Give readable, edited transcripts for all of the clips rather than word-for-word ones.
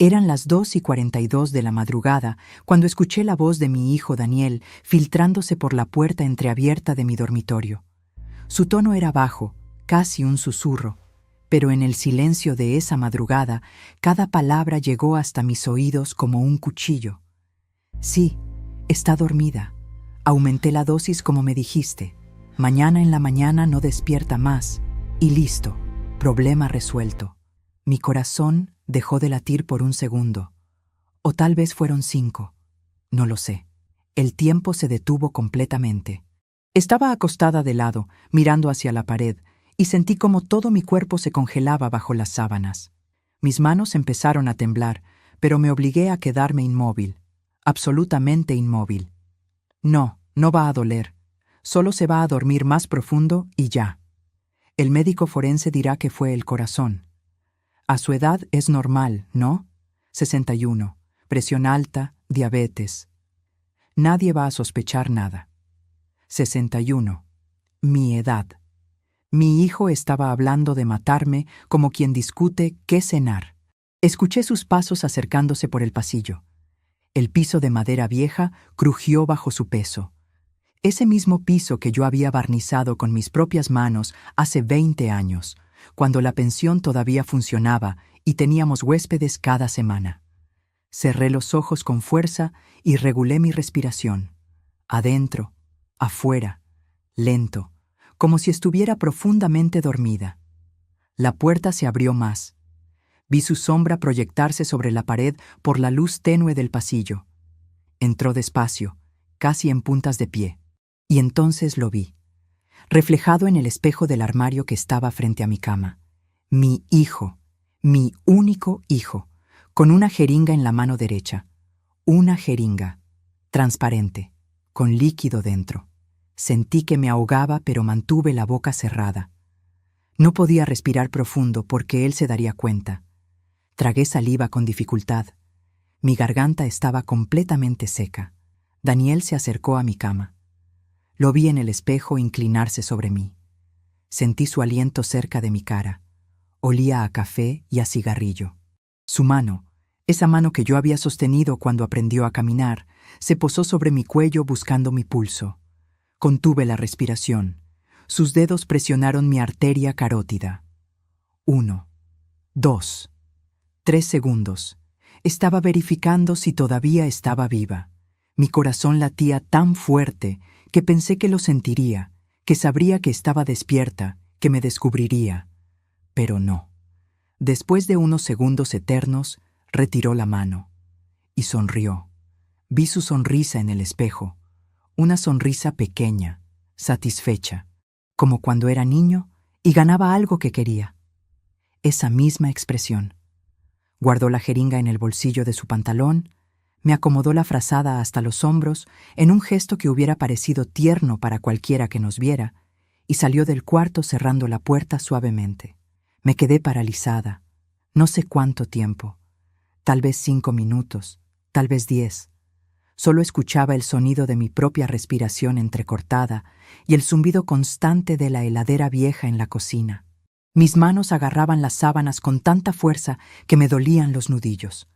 Eran las 2:42 de la madrugada cuando escuché la voz de mi hijo Daniel filtrándose por la puerta entreabierta de mi dormitorio. Su tono era bajo, casi un susurro, pero en el silencio de esa madrugada, cada palabra llegó hasta mis oídos como un cuchillo. Sí, está dormida. Aumenté la dosis como me dijiste. Mañana en la mañana no despierta más. Y listo, problema resuelto. Mi corazón dejó de latir por un segundo. O tal vez fueron 5. No lo sé. El tiempo se detuvo completamente. Estaba acostada de lado, mirando hacia la pared, y sentí como todo mi cuerpo se congelaba bajo las sábanas. Mis manos empezaron a temblar, pero me obligué a quedarme inmóvil, absolutamente inmóvil. No va a doler. Solo se va a dormir más profundo y ya. El médico forense dirá que fue el corazón. A su edad es normal, ¿no? 61, presión alta, diabetes. Nadie va a sospechar nada. 61, mi edad. Mi hijo estaba hablando de matarme como quien discute qué cenar. Escuché sus pasos acercándose por el pasillo. El piso de madera vieja crujió bajo su peso. Ese mismo piso que yo había barnizado con mis propias manos hace 20 años, cuando la pensión todavía funcionaba y teníamos huéspedes cada semana. Cerré los ojos con fuerza y regulé mi respiración. Adentro, afuera, lento, como si estuviera profundamente dormida. La puerta se abrió más. Vi su sombra proyectarse sobre la pared por la luz tenue del pasillo. Entró despacio, casi en puntas de pie, y entonces lo vi, reflejado en el espejo del armario que estaba frente a mi cama. Mi hijo, mi único hijo, con una jeringa en la mano derecha. Una jeringa, transparente, con líquido dentro. Sentí que me ahogaba, pero mantuve la boca cerrada. No podía respirar profundo porque él se daría cuenta. Tragué saliva con dificultad. Mi garganta estaba completamente seca. Daniel se acercó a mi cama. Lo vi en el espejo inclinarse sobre mí. Sentí su aliento cerca de mi cara. Olía a café y a cigarrillo. Su mano, esa mano que yo había sostenido cuando aprendió a caminar, se posó sobre mi cuello buscando mi pulso. Contuve la respiración. Sus dedos presionaron mi arteria carótida. 1, 2, 3 segundos. Estaba verificando si todavía estaba viva. Mi corazón latía tan fuerte que pensé que lo sentiría, que sabría que estaba despierta, que me descubriría. Pero no. Después de unos segundos eternos, retiró la mano y sonrió. Vi su sonrisa en el espejo, una sonrisa pequeña, satisfecha, como cuando era niño y ganaba algo que quería. Esa misma expresión. Guardó la jeringa en el bolsillo de su pantalón, me acomodó la frazada hasta los hombros en un gesto que hubiera parecido tierno para cualquiera que nos viera, y salió del cuarto cerrando la puerta suavemente. Me quedé paralizada. No sé cuánto tiempo. Tal vez 5 minutos, tal vez 10. Solo escuchaba el sonido de mi propia respiración entrecortada y el zumbido constante de la heladera vieja en la cocina. Mis manos agarraban las sábanas con tanta fuerza que me dolían los nudillos.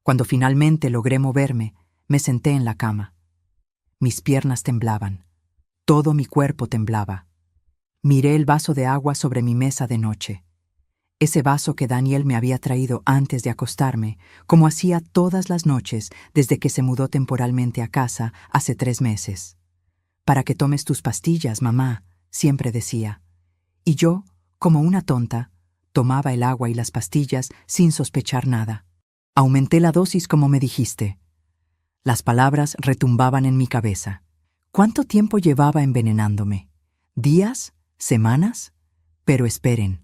Cuando finalmente logré moverme, me senté en la cama. Mis piernas temblaban. Todo mi cuerpo temblaba. Miré el vaso de agua sobre mi mesa de noche. Ese vaso que Daniel me había traído antes de acostarme, como hacía todas las noches desde que se mudó temporalmente a casa hace 3 meses. «Para que tomes tus pastillas, mamá», siempre decía. Y yo, como una tonta, tomaba el agua y las pastillas sin sospechar nada. Aumenté la dosis como me dijiste. Las palabras retumbaban en mi cabeza. ¿Cuánto tiempo llevaba envenenándome? ¿Días? ¿Semanas? Pero esperen.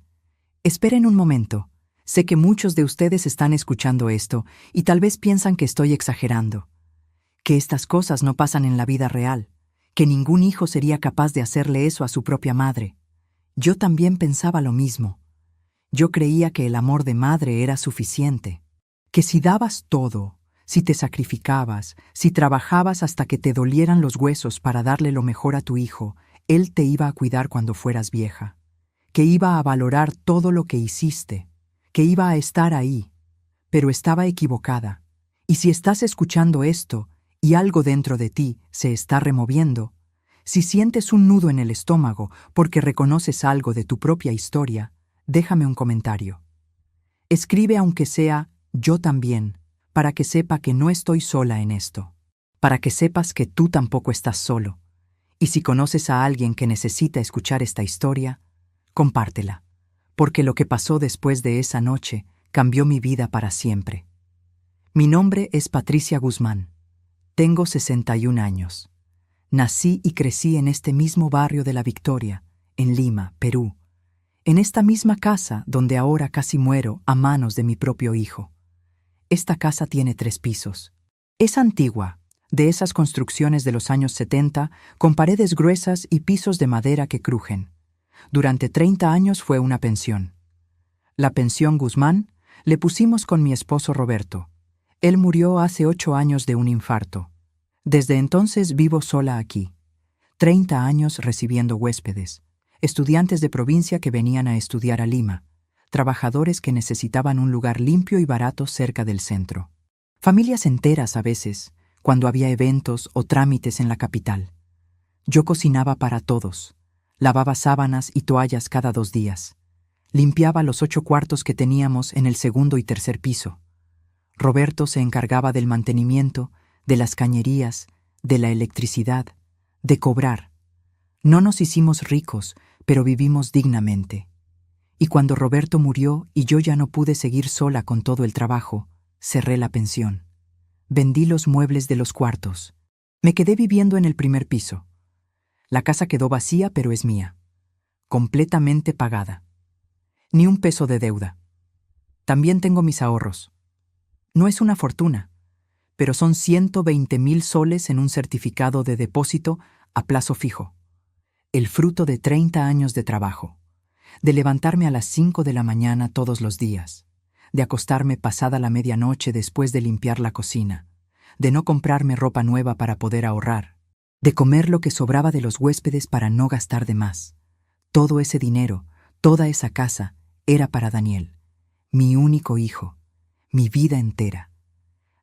Esperen un momento. Sé que muchos de ustedes están escuchando esto y tal vez piensan que estoy exagerando. Que estas cosas no pasan en la vida real. Que ningún hijo sería capaz de hacerle eso a su propia madre. Yo también pensaba lo mismo. Yo creía que el amor de madre era suficiente. Que si dabas todo, si te sacrificabas, si trabajabas hasta que te dolieran los huesos para darle lo mejor a tu hijo, él te iba a cuidar cuando fueras vieja. Que iba a valorar todo lo que hiciste, que iba a estar ahí. Pero estaba equivocada. Y si estás escuchando esto y algo dentro de ti se está removiendo, si sientes un nudo en el estómago porque reconoces algo de tu propia historia, déjame un comentario. Escribe aunque sea yo también, para que sepa que no estoy sola en esto, para que sepas que tú tampoco estás solo. Y si conoces a alguien que necesita escuchar esta historia, compártela, porque lo que pasó después de esa noche cambió mi vida para siempre. Mi nombre es Patricia Guzmán. Tengo 61 años. Nací y crecí en este mismo barrio de La Victoria, en Lima, Perú. En esta misma casa donde ahora casi muero a manos de mi propio hijo. Esta casa tiene 3 pisos. Es antigua, de esas construcciones de los años 70, con paredes gruesas y pisos de madera que crujen. Durante 30 años fue una pensión. La pensión Guzmán le pusimos con mi esposo Roberto. Él murió hace 8 años de un infarto. Desde entonces vivo sola aquí. 30 años recibiendo huéspedes, estudiantes de provincia que venían a estudiar a Lima, trabajadores que necesitaban un lugar limpio y barato cerca del centro. Familias enteras a veces, cuando había eventos o trámites en la capital. Yo cocinaba para todos, lavaba sábanas y toallas cada 2 días. Limpiaba los 8 cuartos que teníamos en el segundo y tercer piso. Roberto se encargaba del mantenimiento, de las cañerías, de la electricidad, de cobrar. No nos hicimos ricos, pero vivimos dignamente. Y cuando Roberto murió y yo ya no pude seguir sola con todo el trabajo, cerré la pensión. Vendí los muebles de los cuartos. Me quedé viviendo en el primer piso. La casa quedó vacía, pero es mía. Completamente pagada. Ni un peso de deuda. También tengo mis ahorros. No es una fortuna, pero son 120,000 soles en un certificado de depósito a plazo fijo. El fruto de 30 años de trabajo. De levantarme a las 5 de la mañana todos los días. De acostarme pasada la medianoche después de limpiar la cocina. De no comprarme ropa nueva para poder ahorrar. De comer lo que sobraba de los huéspedes para no gastar de más. Todo ese dinero, toda esa casa, era para Daniel, mi único hijo, mi vida entera.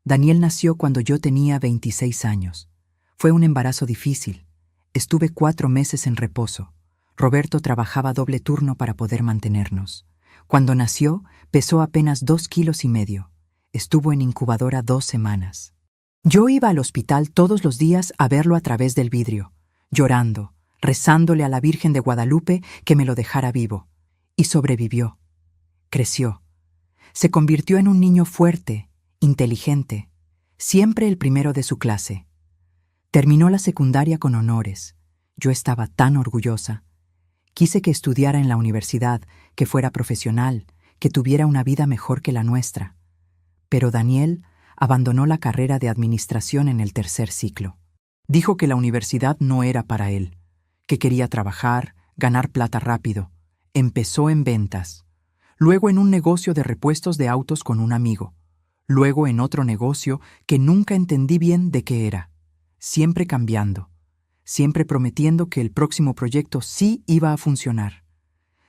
Daniel nació cuando yo tenía 26 años. Fue un embarazo difícil. Estuve 4 meses en reposo. Roberto trabajaba doble turno para poder mantenernos. Cuando nació, pesó apenas 2,5 kilos. Estuvo en incubadora 2 semanas. Yo iba al hospital todos los días a verlo a través del vidrio, llorando, rezándole a la Virgen de Guadalupe que me lo dejara vivo. Y sobrevivió. Creció. Se convirtió en un niño fuerte, inteligente, siempre el primero de su clase. Terminó la secundaria con honores. Yo estaba tan orgullosa. Quise que estudiara en la universidad, que fuera profesional, que tuviera una vida mejor que la nuestra. Pero Daniel abandonó la carrera de administración en el 3er ciclo. Dijo que la universidad no era para él, que quería trabajar, ganar plata rápido. Empezó en ventas, luego en un negocio de repuestos de autos con un amigo, luego en otro negocio que nunca entendí bien de qué era, siempre cambiando, siempre prometiendo que el próximo proyecto sí iba a funcionar.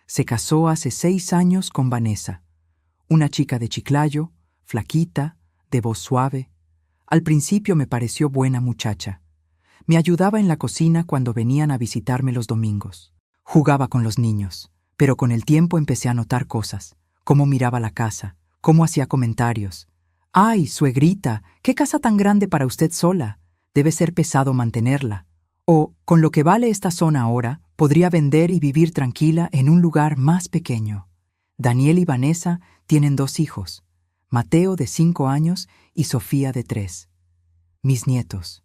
Se casó hace 6 años con Vanessa, una chica de Chiclayo, flaquita, de voz suave. Al principio me pareció buena muchacha. Me ayudaba en la cocina cuando venían a visitarme los domingos. Jugaba con los niños. Pero con el tiempo empecé a notar cosas, cómo miraba la casa, cómo hacía comentarios. «¡Ay, suegrita! ¿Qué casa tan grande para usted sola? Debe ser pesado mantenerla». O, «Con lo que vale esta zona ahora, podría vender y vivir tranquila en un lugar más pequeño». Daniel y Vanessa tienen 2 hijos, Mateo de 5 años y Sofía de 3. Mis nietos.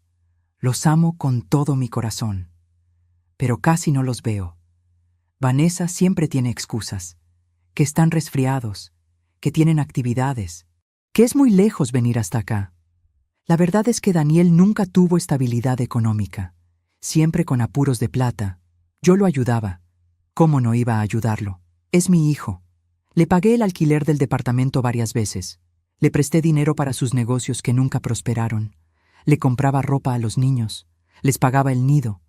Los amo con todo mi corazón. Pero casi no los veo. Vanessa siempre tiene excusas, que están resfriados, que tienen actividades, que es muy lejos venir hasta acá. La verdad es que Daniel nunca tuvo estabilidad económica, siempre con apuros de plata. Yo lo ayudaba. ¿Cómo no iba a ayudarlo? Es mi hijo. Le pagué el alquiler del departamento varias veces. Le presté dinero para sus negocios que nunca prosperaron. Le compraba ropa a los niños. Les pagaba el nido,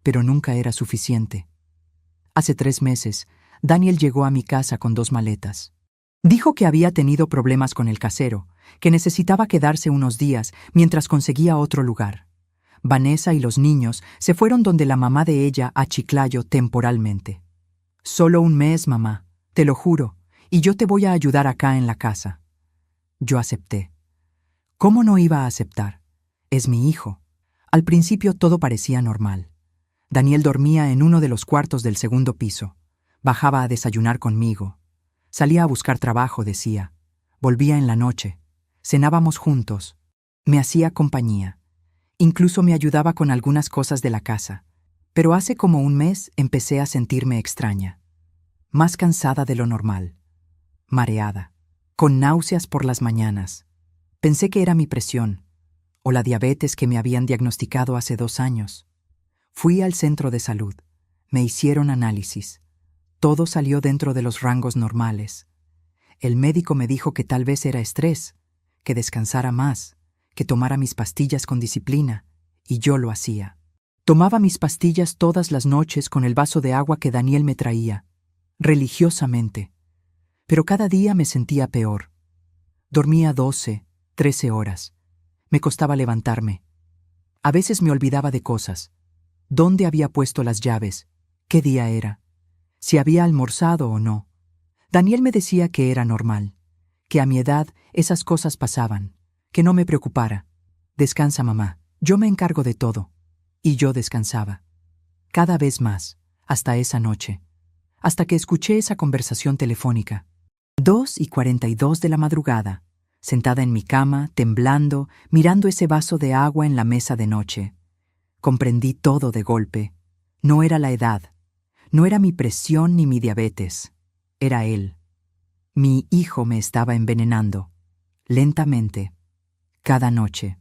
pero nunca era suficiente. Hace 3 meses, Daniel llegó a mi casa con 2 maletas. Dijo que había tenido problemas con el casero, que necesitaba quedarse unos días mientras conseguía otro lugar. Vanessa y los niños se fueron donde la mamá de ella a Chiclayo temporalmente. «Solo un mes, mamá, te lo juro, y yo te voy a ayudar acá en la casa». Yo acepté. ¿Cómo no iba a aceptar? Es mi hijo. Al principio todo parecía normal. Daniel dormía en uno de los cuartos del segundo piso. Bajaba a desayunar conmigo. Salía a buscar trabajo, decía. Volvía en la noche. Cenábamos juntos. Me hacía compañía. Incluso me ayudaba con algunas cosas de la casa. Pero hace como un mes empecé a sentirme extraña. Más cansada de lo normal. Mareada. Con náuseas por las mañanas. Pensé que era mi presión. O la diabetes que me habían diagnosticado hace 2 años. Fui al centro de salud. Me hicieron análisis. Todo salió dentro de los rangos normales. El médico me dijo que tal vez era estrés, que descansara más, que tomara mis pastillas con disciplina, y yo lo hacía. Tomaba mis pastillas todas las noches con el vaso de agua que Daniel me traía, religiosamente. Pero cada día me sentía peor. Dormía 12, 13 horas. Me costaba levantarme. A veces me olvidaba de cosas. ¿Dónde había puesto las llaves? ¿Qué día era? Si había almorzado o no. Daniel me decía que era normal, que a mi edad esas cosas pasaban, que no me preocupara. Descansa, mamá, yo me encargo de todo. Y yo descansaba. Cada vez más, hasta esa noche. Hasta que escuché esa conversación telefónica. 2:42 de la madrugada, sentada en mi cama, temblando, mirando ese vaso de agua en la mesa de noche. Comprendí todo de golpe. No era la edad. No era mi presión ni mi diabetes. Era él. Mi hijo me estaba envenenando. Lentamente. Cada noche.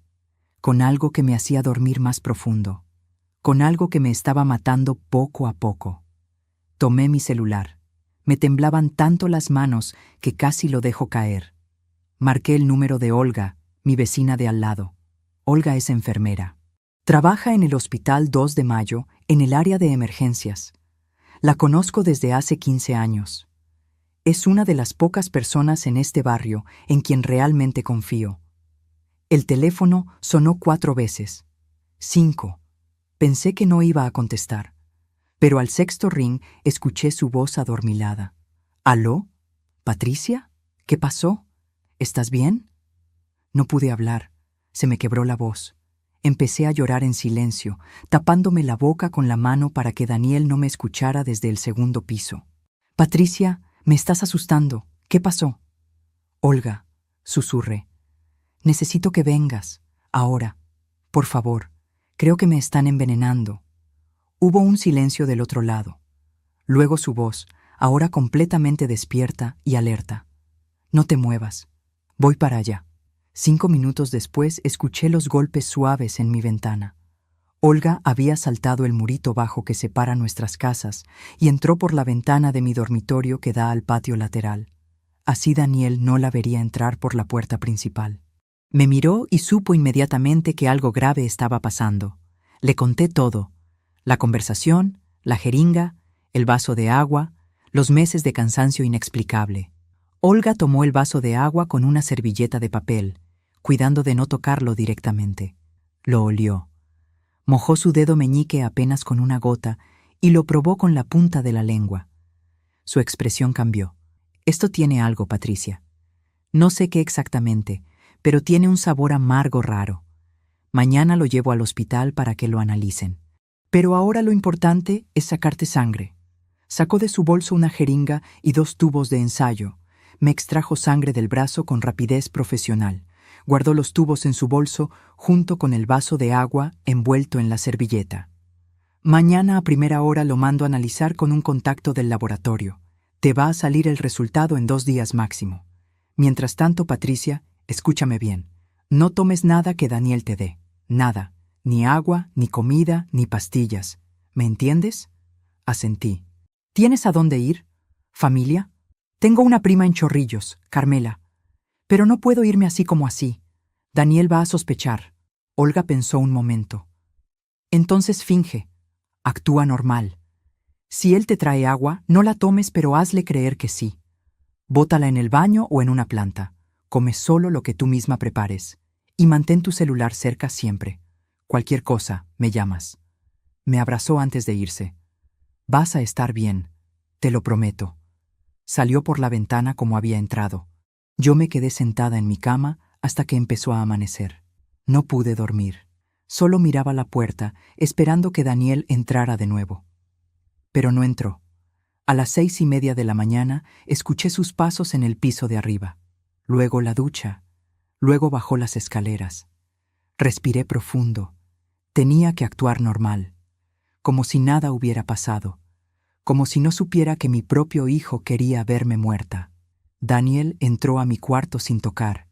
Con algo que me hacía dormir más profundo. Con algo que me estaba matando poco a poco. Tomé mi celular. Me temblaban tanto las manos que casi lo dejo caer. Marqué el número de Olga, mi vecina de al lado. Olga es enfermera. Trabaja en el Hospital 2 de Mayo, en el área de emergencias. La conozco desde hace 15 años. Es una de las pocas personas en este barrio en quien realmente confío. El teléfono sonó 4 veces. 5. Pensé que no iba a contestar. Pero al 6º ring escuché su voz adormilada. ¿Aló? ¿Patricia? ¿Qué pasó? ¿Estás bien? No pude hablar. Se me quebró la voz. Empecé a llorar en silencio, tapándome la boca con la mano para que Daniel no me escuchara desde el 2º piso. «Patricia, me estás asustando. ¿Qué pasó?» «Olga», susurré. «Necesito que vengas. Ahora. Por favor. Creo que me están envenenando». Hubo un silencio del otro lado. Luego su voz, ahora completamente despierta y alerta. «No te muevas. Voy para allá». 5 minutos después escuché los golpes suaves en mi ventana. Olga había saltado el murito bajo que separa nuestras casas y entró por la ventana de mi dormitorio que da al patio lateral. Así Daniel no la vería entrar por la puerta principal. Me miró y supo inmediatamente que algo grave estaba pasando. Le conté todo: la conversación, la jeringa, el vaso de agua, los meses de cansancio inexplicable. Olga tomó el vaso de agua con una servilleta de papel, cuidando de no tocarlo directamente. Lo olió. Mojó su dedo meñique apenas con una gota y lo probó con la punta de la lengua. Su expresión cambió. «Esto tiene algo, Patricia. No sé qué exactamente, pero tiene un sabor amargo raro. Mañana lo llevo al hospital para que lo analicen. Pero ahora lo importante es sacarte sangre». Sacó de su bolso una jeringa y 2 tubos de ensayo. Me extrajo sangre del brazo con rapidez profesional. Guardó los tubos en su bolso junto con el vaso de agua envuelto en la servilleta. «Mañana a primera hora lo mando a analizar con un contacto del laboratorio. Te va a salir el resultado en 2 días máximo. Mientras tanto, Patricia, escúchame bien. No tomes nada que Daniel te dé. Nada. Ni agua, ni comida, ni pastillas. ¿Me entiendes?» Asentí. «¿Tienes a dónde ir? ¿Familia? Tengo una prima en Chorrillos, Carmela. Pero no puedo irme así como así. Daniel va a sospechar». Olga pensó un momento. «Entonces finge. Actúa normal. Si él te trae agua, no la tomes, pero hazle creer que sí. Bótala en el baño o en una planta. Come solo lo que tú misma prepares. Y mantén tu celular cerca siempre. Cualquier cosa, me llamas. Me abrazó antes de irse. Vas a estar bien, te lo prometo. Salió por la ventana como había entrado. Yo me quedé sentada en mi cama hasta que empezó a amanecer. No pude dormir. Solo miraba la puerta, esperando que Daniel entrara de nuevo. Pero no entró. A las 6:30 de la mañana escuché sus pasos en el piso de arriba. Luego la ducha. Luego bajó las escaleras. Respiré profundo. Tenía que actuar normal, como si nada hubiera pasado, como si no supiera que mi propio hijo quería verme muerta. Daniel entró a mi cuarto sin tocar.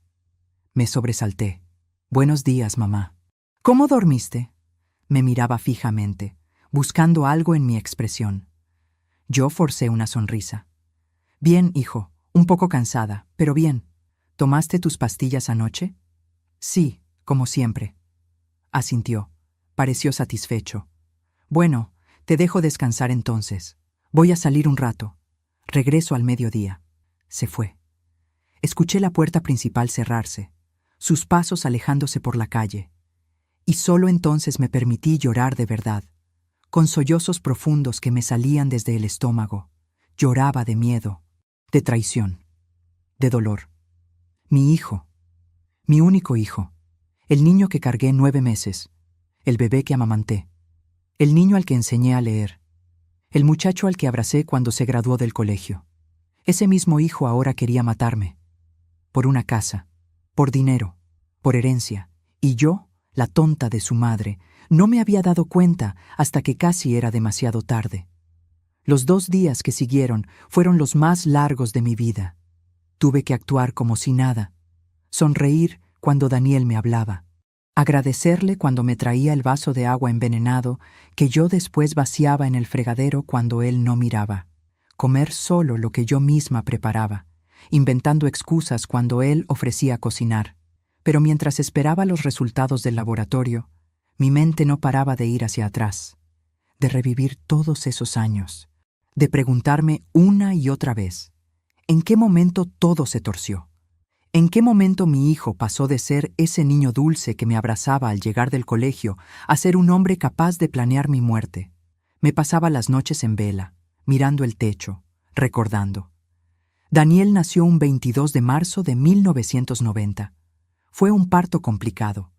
Me sobresalté. Buenos días, mamá. ¿Cómo dormiste? Me miraba fijamente, buscando algo en mi expresión. Yo forcé una sonrisa. Bien, hijo, un poco cansada, pero bien. ¿Tomaste tus pastillas anoche? Sí, como siempre. Asintió. Pareció satisfecho. Bueno, te dejo descansar entonces. Voy a salir un rato. Regreso al mediodía. Se fue. Escuché la puerta principal cerrarse, sus pasos alejándose por la calle. Y solo entonces me permití llorar de verdad, con sollozos profundos que me salían desde el estómago. Lloraba de miedo, de traición, de dolor. Mi hijo, mi único hijo, el niño que cargué 9 meses, el bebé que amamanté, el niño al que enseñé a leer, el muchacho al que abracé cuando se graduó del colegio. Ese mismo hijo ahora quería matarme. Por una casa, por dinero, por herencia. Y yo, la tonta de su madre, no me había dado cuenta hasta que casi era demasiado tarde. Los 2 días que siguieron fueron los más largos de mi vida. Tuve que actuar como si nada, sonreír cuando Daniel me hablaba, agradecerle cuando me traía el vaso de agua envenenado que yo después vaciaba en el fregadero cuando él no miraba, comer solo lo que yo misma preparaba, inventando excusas cuando él ofrecía cocinar. Pero mientras esperaba los resultados del laboratorio, mi mente no paraba de ir hacia atrás, de revivir todos esos años, de preguntarme una y otra vez, ¿en qué momento todo se torció? ¿En qué momento mi hijo pasó de ser ese niño dulce que me abrazaba al llegar del colegio a ser un hombre capaz de planear mi muerte? Me pasaba las noches en vela, mirando el techo, recordando. Daniel nació un 22 de marzo de 1990. Fue un parto complicado.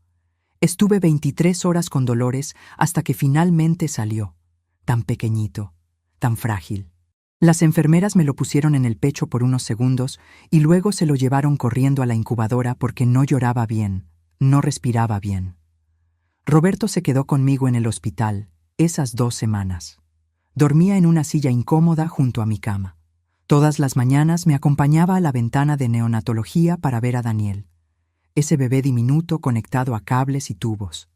Estuve 23 horas con dolores hasta que finalmente salió, tan pequeñito, tan frágil. Las enfermeras me lo pusieron en el pecho por unos segundos y luego se lo llevaron corriendo a la incubadora porque no lloraba bien, no respiraba bien. Roberto se quedó conmigo en el hospital esas 2 semanas. Dormía en una silla incómoda junto a mi cama. Todas las mañanas me acompañaba a la ventana de neonatología para ver a Daniel, ese bebé diminuto conectado a cables y tubos.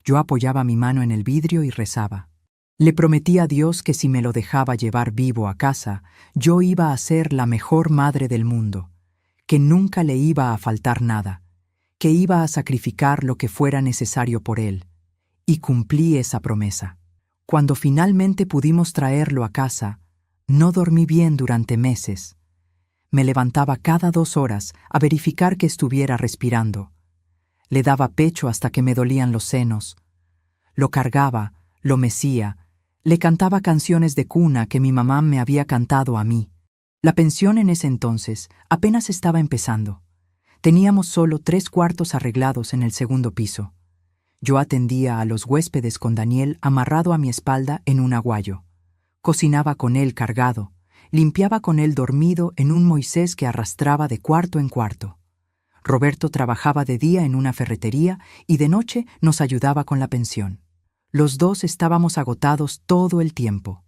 Yo apoyaba mi mano en el vidrio y rezaba. Le prometí a Dios que si me lo dejaba llevar vivo a casa, yo iba a ser la mejor madre del mundo, que nunca le iba a faltar nada, que iba a sacrificar lo que fuera necesario por él. Y cumplí esa promesa. Cuando finalmente pudimos traerlo a casa, no dormí bien durante meses. Me levantaba cada 2 horas a verificar que estuviera respirando. Le daba pecho hasta que me dolían los senos. Lo cargaba, lo mecía, le cantaba canciones de cuna que mi mamá me había cantado a mí. La pensión en ese entonces apenas estaba empezando. Teníamos solo 3 cuartos arreglados en el segundo piso. Yo atendía a los huéspedes con Daniel amarrado a mi espalda en un aguayo. Cocinaba con él cargado. Limpiaba con él dormido en un Moisés que arrastraba de cuarto en cuarto. Roberto trabajaba de día en una ferretería y de noche nos ayudaba con la pensión. Los 2 estábamos agotados todo el tiempo,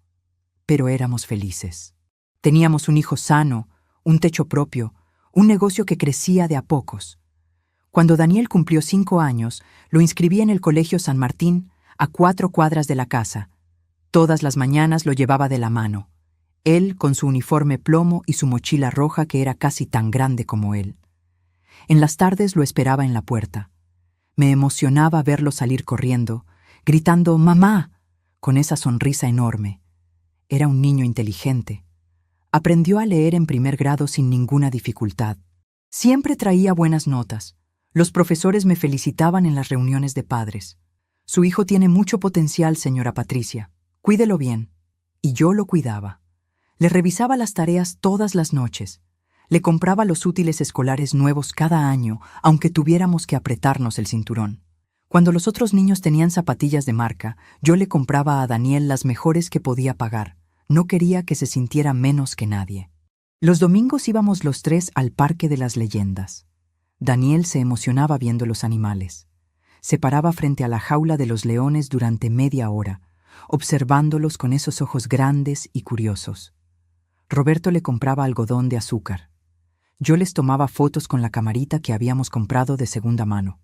pero éramos felices. Teníamos un hijo sano, un techo propio, un negocio que crecía de a pocos. Cuando Daniel cumplió 5 años, lo inscribí en el Colegio San Martín, a 4 cuadras de la casa. Todas las mañanas lo llevaba de la mano. Él con su uniforme plomo y su mochila roja que era casi tan grande como él. En las tardes lo esperaba en la puerta. Me emocionaba verlo salir corriendo, gritando «¡Mamá!», con esa sonrisa enorme. Era un niño inteligente. Aprendió a leer en primer grado sin ninguna dificultad. Siempre traía buenas notas. Los profesores me felicitaban en las reuniones de padres. Su hijo tiene mucho potencial, señora Patricia. Cuídelo bien. Y yo lo cuidaba. Le revisaba las tareas todas las noches. Le compraba los útiles escolares nuevos cada año, aunque tuviéramos que apretarnos el cinturón. Cuando los otros niños tenían zapatillas de marca, yo le compraba a Daniel las mejores que podía pagar. No quería que se sintiera menos que nadie. Los domingos íbamos los tres al Parque de las Leyendas. Daniel se emocionaba viendo los animales. Se paraba frente a la jaula de los leones durante media hora, observándolos con esos ojos grandes y curiosos. Roberto le compraba algodón de azúcar. Yo les tomaba fotos con la camarita que habíamos comprado de segunda mano.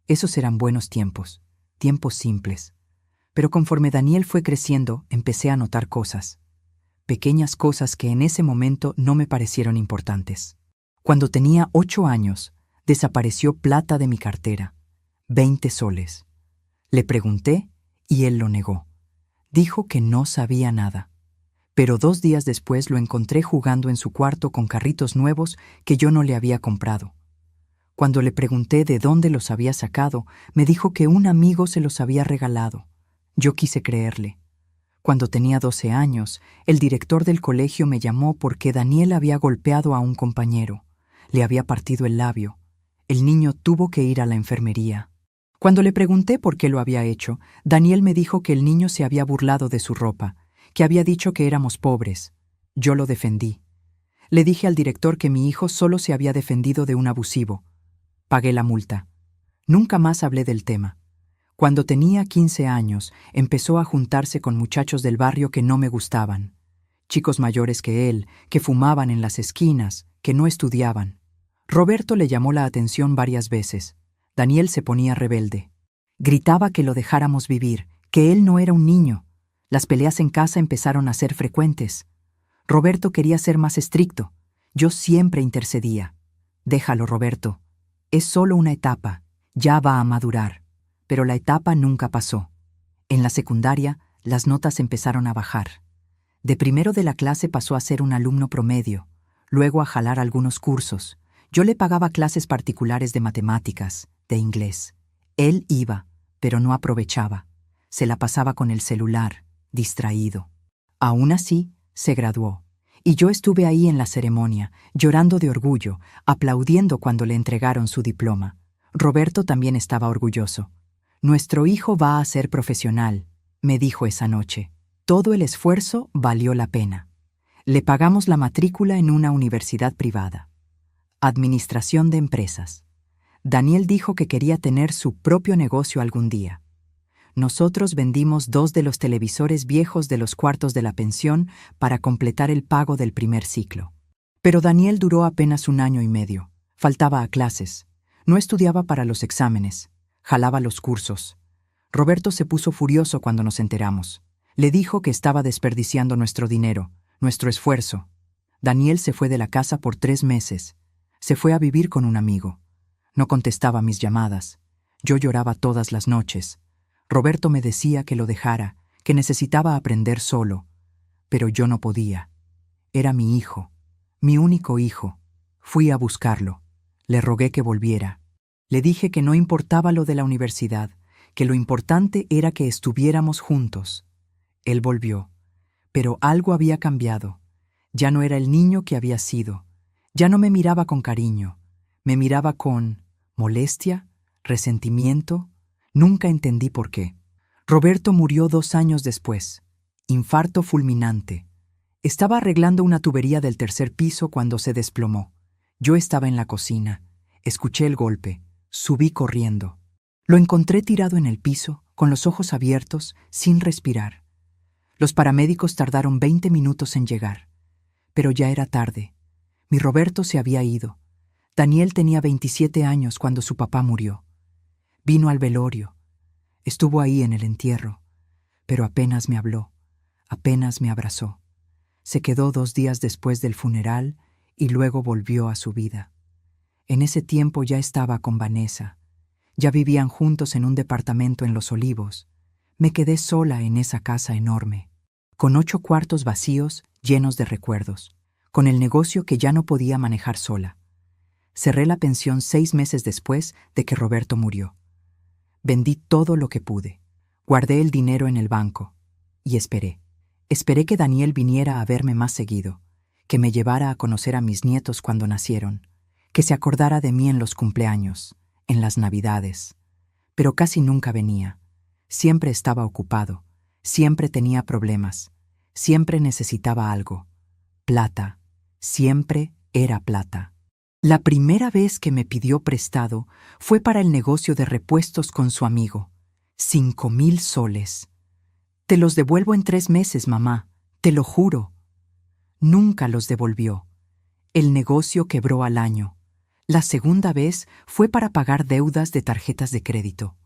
Esos eran buenos tiempos, tiempos simples. Pero conforme Daniel fue creciendo, empecé a notar cosas. Pequeñas cosas que en ese momento no me parecieron importantes. Cuando tenía 8 años, desapareció plata de mi cartera. 20 soles. Le pregunté y él lo negó. Dijo que no sabía nada. Pero 2 días después lo encontré jugando en su cuarto con carritos nuevos que yo no le había comprado. Cuando le pregunté de dónde los había sacado, me dijo que un amigo se los había regalado. Yo quise creerle. Cuando tenía 12 años, el director del colegio me llamó porque Daniel había golpeado a un compañero. Le había partido el labio. El niño tuvo que ir a la enfermería. Cuando le pregunté por qué lo había hecho, Daniel me dijo que el niño se había burlado de su ropa, que había dicho que éramos pobres. Yo lo defendí. Le dije al director que mi hijo solo se había defendido de un abusivo. Pagué la multa. Nunca más hablé del tema. Cuando tenía 15 años, empezó a juntarse con muchachos del barrio que no me gustaban. Chicos mayores que él, que fumaban en las esquinas, que no estudiaban. Roberto le llamó la atención varias veces. Daniel se ponía rebelde. Gritaba que lo dejáramos vivir, que él no era un niño. Las peleas en casa empezaron a ser frecuentes. Roberto quería ser más estricto. Yo siempre intercedía. Déjalo, Roberto. Es solo una etapa. Ya va a madurar. Pero la etapa nunca pasó. En la secundaria, las notas empezaron a bajar. De primero de la clase pasó a ser un alumno promedio, luego a jalar algunos cursos. Yo le pagaba clases particulares de matemáticas, de inglés. Él iba, pero no aprovechaba. Se la pasaba con el celular, distraído. Aún así, se graduó. Y yo estuve ahí en la ceremonia, llorando de orgullo, aplaudiendo cuando le entregaron su diploma. Roberto también estaba orgulloso. Nuestro hijo va a ser profesional, me dijo esa noche. Todo el esfuerzo valió la pena. Le pagamos la matrícula en una universidad privada. Administración de empresas. Daniel dijo que quería tener su propio negocio algún día. Nosotros vendimos 2 de los televisores viejos de los cuartos de la pensión para completar el pago del primer ciclo. Pero Daniel duró apenas 1 año y medio. Faltaba a clases. No estudiaba para los exámenes. Jalaba los cursos. Roberto se puso furioso cuando nos enteramos. Le dijo que estaba desperdiciando nuestro dinero, nuestro esfuerzo. Daniel se fue de la casa por 3 meses. Se fue a vivir con un amigo. No contestaba mis llamadas. Yo lloraba todas las noches. Roberto me decía que lo dejara, que necesitaba aprender solo. Pero yo no podía. Era mi hijo, mi único hijo. Fui a buscarlo. Le rogué que volviera. Le dije que no importaba lo de la universidad, que lo importante era que estuviéramos juntos. Él volvió, pero algo había cambiado. Ya no era el niño que había sido. Ya no me miraba con cariño. Me miraba con molestia, resentimiento. Nunca entendí por qué. Roberto murió 2 años después. Infarto fulminante. Estaba arreglando una tubería del 3er piso cuando se desplomó. Yo estaba en la cocina. Escuché el golpe. Subí corriendo. Lo encontré tirado en el piso, con los ojos abiertos, sin respirar. Los paramédicos tardaron 20 minutos en llegar. Pero ya era tarde. Mi Roberto se había ido. Daniel tenía 27 años cuando su papá murió. Vino al velorio. Estuvo ahí en el entierro. Pero apenas me habló. Apenas me abrazó. Se quedó 2 días después del funeral y luego volvió a su vida. En ese tiempo ya estaba con Vanessa. Ya vivían juntos en un departamento en Los Olivos. Me quedé sola en esa casa enorme. con 8 cuartos vacíos llenos de recuerdos, con el negocio que ya no podía manejar sola. Cerré la pensión 6 meses después de que Roberto murió. Vendí todo lo que pude. Guardé el dinero en el banco y esperé. Esperé que Daniel viniera a verme más seguido, que me llevara a conocer a mis nietos cuando nacieron, que se acordara de mí en los cumpleaños, en las Navidades. Pero casi nunca venía. Siempre estaba ocupado, siempre tenía problemas, siempre necesitaba algo. Plata, siempre era plata. La primera vez que me pidió prestado fue para el negocio de repuestos con su amigo. 5,000 soles. Te los devuelvo en 3 meses, mamá, te lo juro. Nunca los devolvió. El negocio quebró al año. La segunda vez fue para pagar deudas de tarjetas de crédito.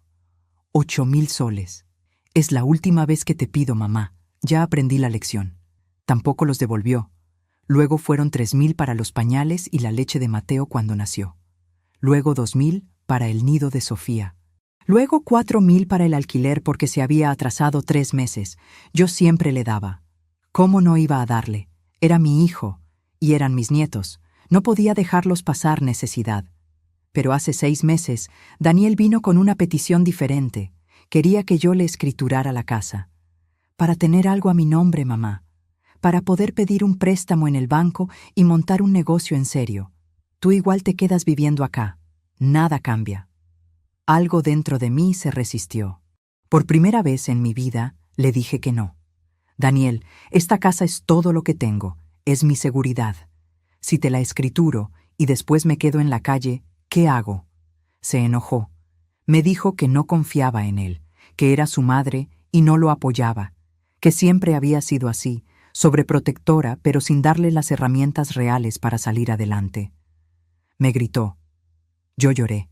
8,000 soles. Es la última vez que te pido, mamá. Ya aprendí la lección. Tampoco los devolvió. Luego fueron 3,000 para los pañales y la leche de Mateo cuando nació. Luego 2,000 para el nido de Sofía. Luego 4,000 para el alquiler porque se había atrasado 3 meses. Yo siempre le daba. ¿Cómo no iba a darle? Era mi hijo, y eran mis nietos. No podía dejarlos pasar necesidad. Pero hace 6 meses, Daniel vino con una petición diferente. Quería que yo le escriturara la casa. Para tener algo a mi nombre, mamá. Para poder pedir un préstamo en el banco y montar un negocio en serio. Tú igual te quedas viviendo acá. Nada cambia. Algo dentro de mí se resistió. Por primera vez en mi vida, le dije que no. Daniel, esta casa es todo lo que tengo. Es mi seguridad. Si te la escrituro y después me quedo en la calle, ¿qué hago? Se enojó. Me dijo que no confiaba en él, que era su madre y no lo apoyaba, que siempre había sido así, sobreprotectora, pero sin darle las herramientas reales para salir adelante. Me gritó. Yo lloré.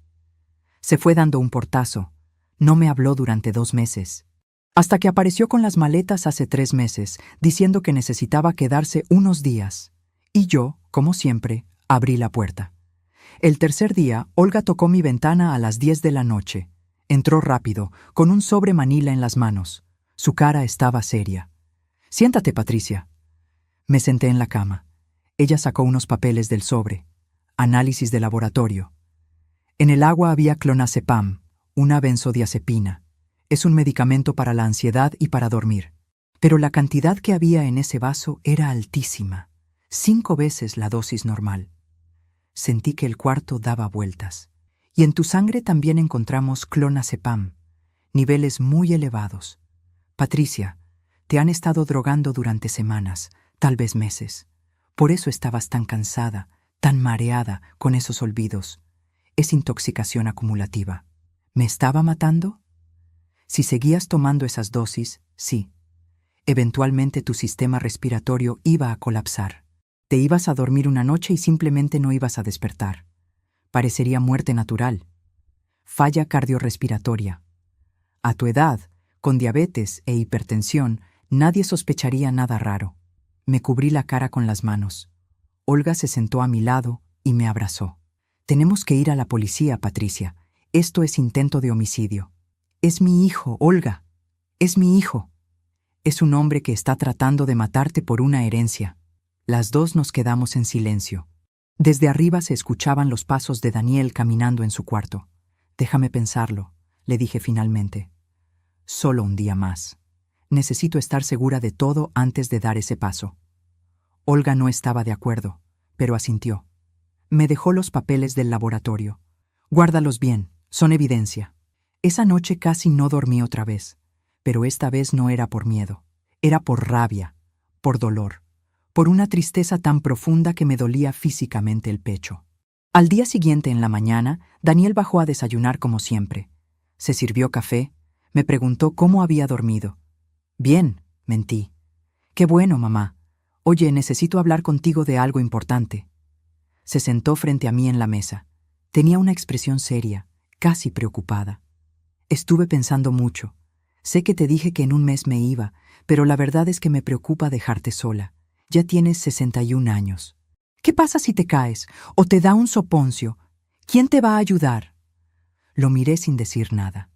Se fue dando un portazo. No me habló durante 2 meses. Hasta que apareció con las maletas hace 3 meses, diciendo que necesitaba quedarse unos días. Y yo, como siempre, abrí la puerta. El tercer día, Olga tocó mi ventana a las 10 de la noche. Entró rápido, con un sobre manila en las manos. Su cara estaba seria. «Siéntate, Patricia». Me senté en la cama. Ella sacó unos papeles del sobre. Análisis de laboratorio. En el agua había clonazepam, una benzodiazepina. Es un medicamento para la ansiedad y para dormir. Pero la cantidad que había en ese vaso era altísima. 5 veces la dosis normal. Sentí que el cuarto daba vueltas. Y en tu sangre también encontramos clonazepam, niveles muy elevados. Patricia, te han estado drogando durante semanas, tal vez meses. Por eso estabas tan cansada, tan mareada con esos olvidos. Es intoxicación acumulativa. ¿Me estaba matando? Si seguías tomando esas dosis, sí. Eventualmente tu sistema respiratorio iba a colapsar. Te ibas a dormir una noche y simplemente no ibas a despertar. Parecería muerte natural. Falla cardiorrespiratoria. A tu edad, con diabetes e hipertensión, nadie sospecharía nada raro. Me cubrí la cara con las manos. Olga se sentó a mi lado y me abrazó. Tenemos que ir a la policía, Patricia. Esto es intento de homicidio. Es mi hijo, Olga. Es mi hijo. Es un hombre que está tratando de matarte por una herencia. Las dos nos quedamos en silencio. Desde arriba se escuchaban los pasos de Daniel caminando en su cuarto. Déjame pensarlo, le dije finalmente. Solo un día más. Necesito estar segura de todo antes de dar ese paso. Olga no estaba de acuerdo, pero asintió. Me dejó los papeles del laboratorio. Guárdalos bien, son evidencia. Esa noche casi no dormí otra vez, pero esta vez no era por miedo. Era por rabia, por dolor, por una tristeza tan profunda que me dolía físicamente el pecho. Al día siguiente en la mañana, Daniel bajó a desayunar como siempre. Se sirvió café, me preguntó cómo había dormido. Bien, mentí. Qué bueno, mamá. Oye, necesito hablar contigo de algo importante. Se sentó frente a mí en la mesa. Tenía una expresión seria, casi preocupada. Estuve pensando mucho. Sé que te dije que en un mes me iba, pero la verdad es que me preocupa dejarte sola. Ya tienes 61 años. ¿Qué pasa si te caes o te da un soponcio? ¿Quién te va a ayudar? Lo miré sin decir nada.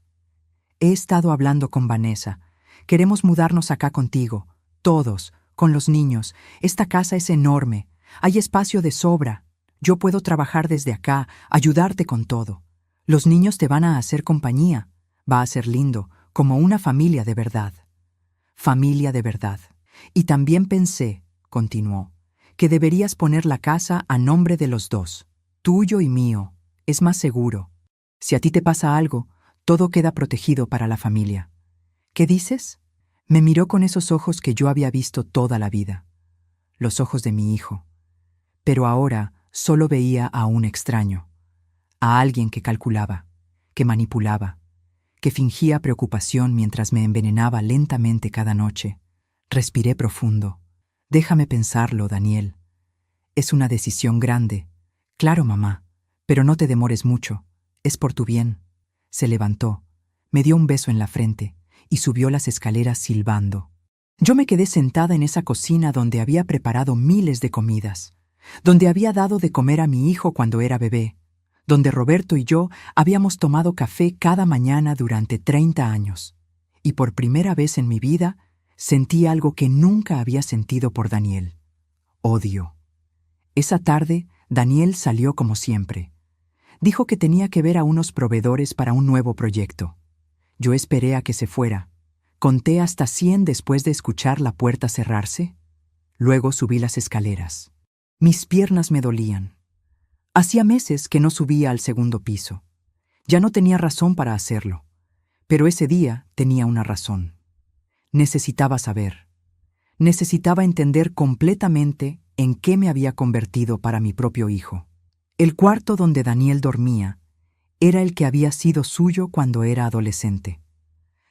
He estado hablando con Vanessa. Queremos mudarnos acá contigo. Todos, con los niños. Esta casa es enorme. Hay espacio de sobra. Yo puedo trabajar desde acá, ayudarte con todo. Los niños te van a hacer compañía. Va a ser lindo, como una familia de verdad. Familia de verdad. Y también pensé, continuó, que deberías poner la casa a nombre de los dos, tuyo y mío. Es más seguro. Si a ti te pasa algo, todo queda protegido para la familia. ¿Qué dices? Me miró con esos ojos que yo había visto toda la vida. Los ojos de mi hijo. Pero ahora solo veía a un extraño. A alguien que calculaba, que manipulaba, que fingía preocupación mientras me envenenaba lentamente cada noche. Respiré profundo. Déjame pensarlo, Daniel. Es una decisión grande. Claro, mamá, pero no te demores mucho. Es por tu bien. Se levantó, me dio un beso en la frente y subió las escaleras silbando. Yo me quedé sentada en esa cocina donde había preparado miles de comidas, donde había dado de comer a mi hijo cuando era bebé, donde Roberto y yo habíamos tomado café cada mañana durante 30 años. Y por primera vez en mi vida sentí algo que nunca había sentido por Daniel: odio. Esa tarde, Daniel salió como siempre. Dijo que tenía que ver a unos proveedores para un nuevo proyecto. Yo esperé a que se fuera. Conté hasta 100 después de escuchar la puerta cerrarse. Luego subí las escaleras. Mis piernas me dolían. Hacía meses que no subía al segundo piso. Ya no tenía razón para hacerlo. Pero ese día tenía una razón. Necesitaba saber. Necesitaba entender completamente en qué me había convertido para mi propio hijo. El cuarto donde Daniel dormía era el que había sido suyo cuando era adolescente.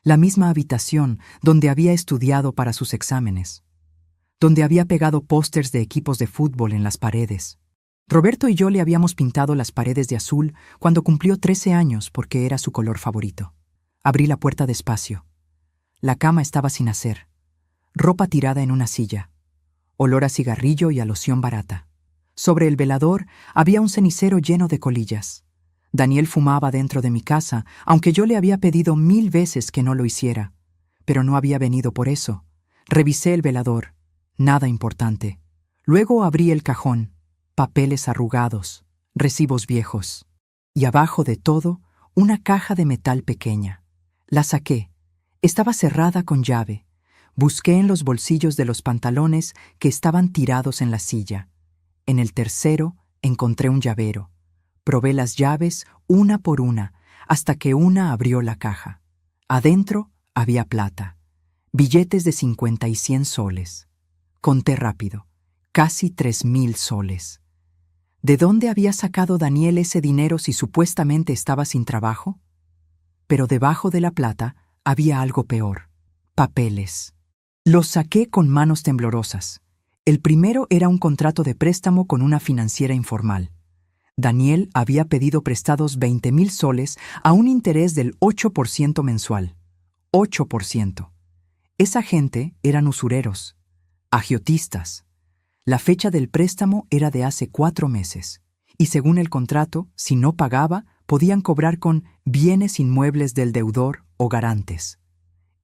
La misma habitación donde había estudiado para sus exámenes, donde había pegado pósters de equipos de fútbol en las paredes. Roberto y yo le habíamos pintado las paredes de azul cuando cumplió 13 años porque era su color favorito. Abrí la puerta despacio. La cama estaba sin hacer, ropa tirada en una silla, olor a cigarrillo y a loción barata. Sobre el velador había un cenicero lleno de colillas. Daniel fumaba dentro de mi casa, aunque yo le había pedido 1000 veces que no lo hiciera. Pero no había venido por eso. Revisé el velador. Nada importante. Luego abrí el cajón. Papeles arrugados, recibos viejos. Y abajo de todo, una caja de metal pequeña. La saqué. Estaba cerrada con llave. Busqué en los bolsillos de los pantalones que estaban tirados en la silla. En el tercero encontré un llavero. Probé las llaves una por una, hasta que una abrió la caja. Adentro había plata, billetes de 50 y 100 soles. Conté rápido, casi 3000 soles. ¿De dónde había sacado Daniel ese dinero si supuestamente estaba sin trabajo? Pero debajo de la plata había algo peor: papeles. Los saqué con manos temblorosas. El primero era un contrato de préstamo con una financiera informal. Daniel había pedido prestados 20,000 soles a un interés del 8% mensual. 8%. Esa gente eran usureros, agiotistas. La fecha del préstamo era de hace 4 meses. Y según el contrato, si no pagaba, podían cobrar con bienes inmuebles del deudor o garantes.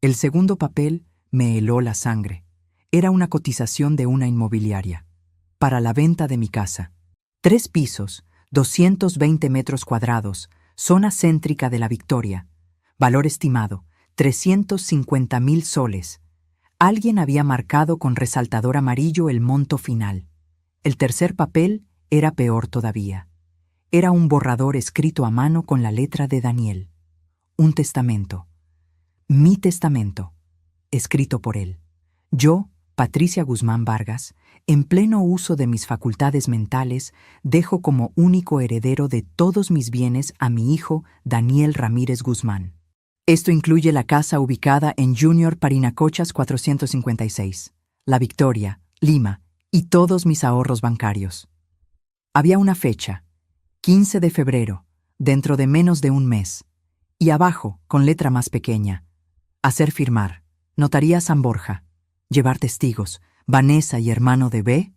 El segundo papel me heló la sangre. Era una cotización de una inmobiliaria para la venta de mi casa. 3 pisos, 220 metros cuadrados, zona céntrica de La Victoria. Valor estimado, 350,000 soles. Alguien había marcado con resaltador amarillo el monto final. El tercer papel era peor todavía. Era un borrador escrito a mano con la letra de Daniel. Un testamento. Mi testamento, escrito por él. Yo, Patricia Guzmán Vargas, en pleno uso de mis facultades mentales, dejo como único heredero de todos mis bienes a mi hijo Daniel Ramírez Guzmán. Esto incluye la casa ubicada en Junior Parinacochas 456, La Victoria, Lima, y todos mis ahorros bancarios. Había una fecha, 15 de febrero, dentro de menos de un mes, y abajo, con letra más pequeña: hacer firmar, Notaría San Borja, llevar testigos, Vanessa y hermano de B.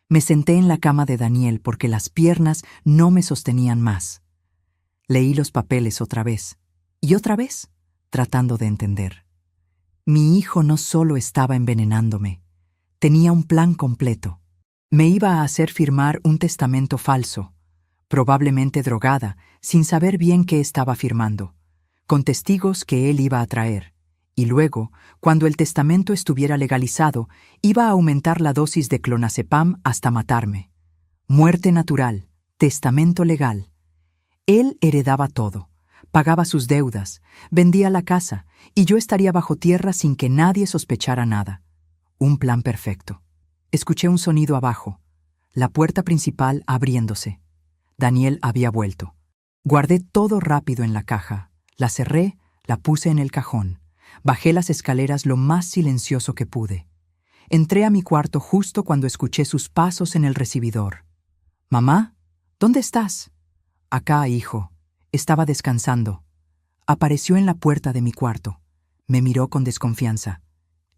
Me senté en la cama de Daniel porque las piernas no me sostenían más. Leí los papeles otra vez, tratando de entender. Mi hijo no solo estaba envenenándome, tenía un plan completo. Me iba a hacer firmar un testamento falso, probablemente drogada, sin saber bien qué estaba firmando, con testigos que él iba a traer. Y luego, cuando el testamento estuviera legalizado, iba a aumentar la dosis de clonazepam hasta matarme. Muerte natural, testamento legal. Él heredaba todo, pagaba sus deudas, vendía la casa, y yo estaría bajo tierra sin que nadie sospechara nada. Un plan perfecto. Escuché un sonido abajo, la puerta principal abriéndose. Daniel había vuelto. Guardé todo rápido en la caja, la cerré, la puse en el cajón. Bajé las escaleras lo más silencioso que pude. Entré a mi cuarto justo cuando escuché sus pasos en el recibidor. «Mamá, ¿dónde estás?» «Acá, hijo. Estaba descansando». Apareció en la puerta de mi cuarto. Me miró con desconfianza.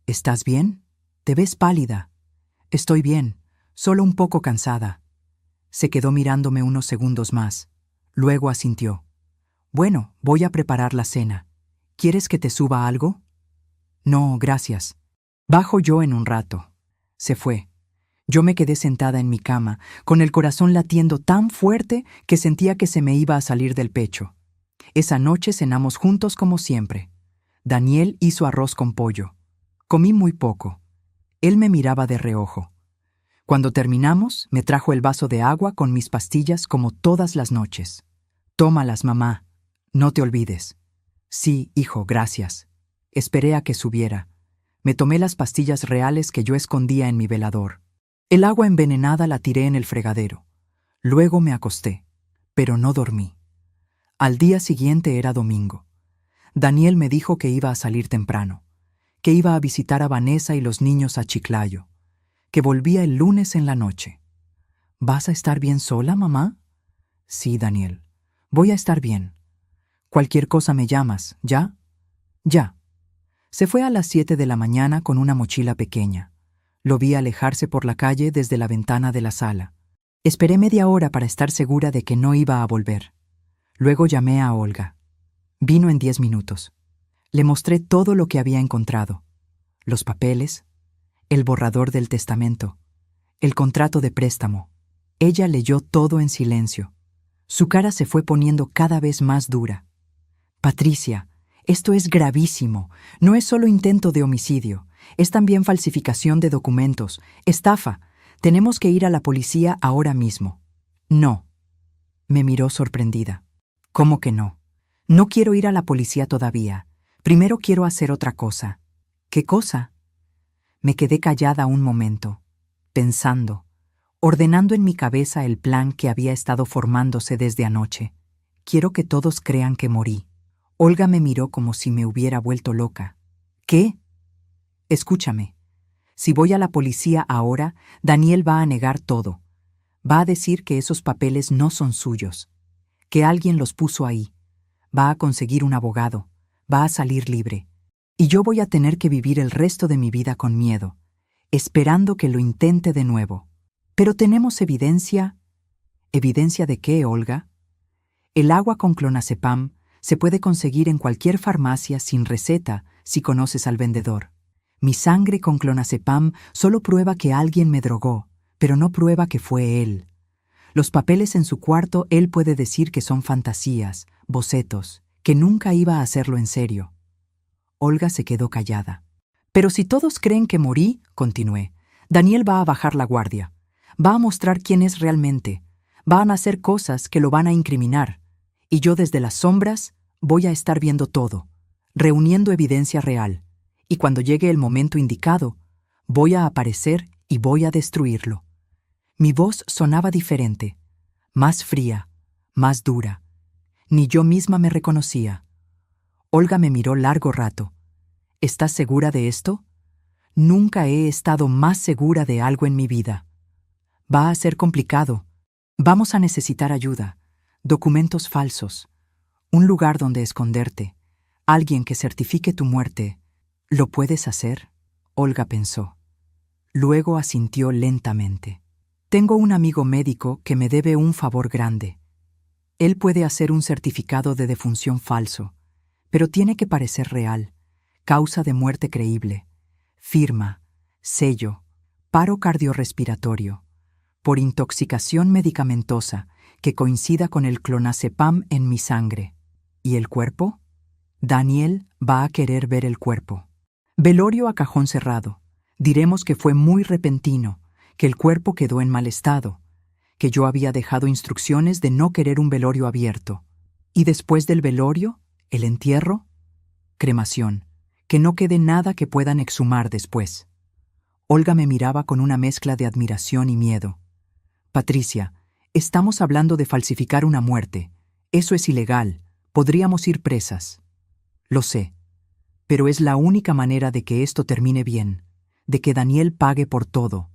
«¿Estás bien? Te ves pálida». «Estoy bien, solo un poco cansada». Se quedó mirándome unos segundos más. Luego asintió. «Bueno, voy a preparar la cena. ¿Quieres que te suba algo?» «No, gracias. Bajo yo en un rato». Se fue. Yo me quedé sentada en mi cama, con el corazón latiendo tan fuerte que sentía que se me iba a salir del pecho. Esa noche cenamos juntos como siempre. Daniel hizo arroz con pollo. Comí muy poco. Él me miraba de reojo. Cuando terminamos, me trajo el vaso de agua con mis pastillas como todas las noches. «Tómalas, mamá. No te olvides». «Sí, hijo, gracias». Esperé a que subiera. Me tomé las pastillas reales que yo escondía en mi velador. El agua envenenada la tiré en el fregadero. Luego me acosté, pero no dormí. Al día siguiente era domingo. Daniel me dijo que iba a salir temprano, que iba a visitar a Vanessa y los niños a Chiclayo, que volvía el lunes en la noche. «¿Vas a estar bien sola, mamá?» «Sí, Daniel. Voy a estar bien. Cualquier cosa me llamas, ¿ya?» «Ya». Se fue a las 7 de la mañana con una mochila pequeña. Lo vi alejarse por la calle desde la ventana de la sala. Esperé media hora para estar segura de que no iba a volver. Luego llamé a Olga. Vino en 10 minutos. Le mostré todo lo que había encontrado. Los papeles, el borrador del testamento, el contrato de préstamo. Ella leyó todo en silencio. Su cara se fue poniendo cada vez más dura. «Patricia, esto es gravísimo. No es solo intento de homicidio. Es también falsificación de documentos, estafa. Tenemos que ir a la policía ahora mismo». «No». Me miró sorprendida. «¿Cómo que no? No quiero ir a la policía todavía. Primero quiero hacer otra cosa». «¿Qué cosa?» Me quedé callada un momento, pensando, ordenando en mi cabeza el plan que había estado formándose desde anoche. «Quiero que todos crean que morí». Olga me miró como si me hubiera vuelto loca. «¿Qué?» «Escúchame. Si voy a la policía ahora, Daniel va a negar todo. Va a decir que esos papeles no son suyos, que alguien los puso ahí. Va a conseguir un abogado, va a salir libre. Y yo voy a tener que vivir el resto de mi vida con miedo, esperando que lo intente de nuevo. Pero tenemos evidencia». «¿Evidencia de qué, Olga?» «El agua con clonazepam se puede conseguir en cualquier farmacia sin receta si conoces al vendedor. Mi sangre con clonazepam solo prueba que alguien me drogó, pero no prueba que fue él. Los papeles en su cuarto él puede decir que son fantasías, bocetos, que nunca iba a hacerlo en serio». Olga se quedó callada. «Pero si todos creen que morí», continué, «Daniel va a bajar la guardia. Va a mostrar quién es realmente. Van a hacer cosas que lo van a incriminar. Y yo desde las sombras voy a estar viendo todo, reuniendo evidencia real. Y cuando llegue el momento indicado, voy a aparecer y voy a destruirlo». Mi voz sonaba diferente, más fría, más dura. Ni yo misma me reconocía. Olga me miró largo rato. «¿Estás segura de esto?» «Nunca he estado más segura de algo en mi vida». «Va a ser complicado. Vamos a necesitar ayuda, documentos falsos, un lugar donde esconderte, alguien que certifique tu muerte». «¿Lo puedes hacer?», Olga pensó. Luego asintió lentamente. «Tengo un amigo médico que me debe un favor grande. Él puede hacer un certificado de defunción falso, pero tiene que parecer real, causa de muerte creíble, firma, sello, paro cardiorrespiratorio, por intoxicación medicamentosa que coincida con el clonazepam en mi sangre. ¿Y el cuerpo? Daniel va a querer ver el cuerpo. Velorio a cajón cerrado. Diremos que fue muy repentino, que el cuerpo quedó en mal estado, que yo había dejado instrucciones de no querer un velorio abierto. Y después del velorio, el entierro, cremación, que no quede nada que puedan exhumar después. Olga me miraba con una mezcla de admiración y miedo. Patricia, estamos hablando de falsificar una muerte. Eso es ilegal. Podríamos ir presas. Lo sé, pero es la única manera de que esto termine bien, de que Daniel pague por todo,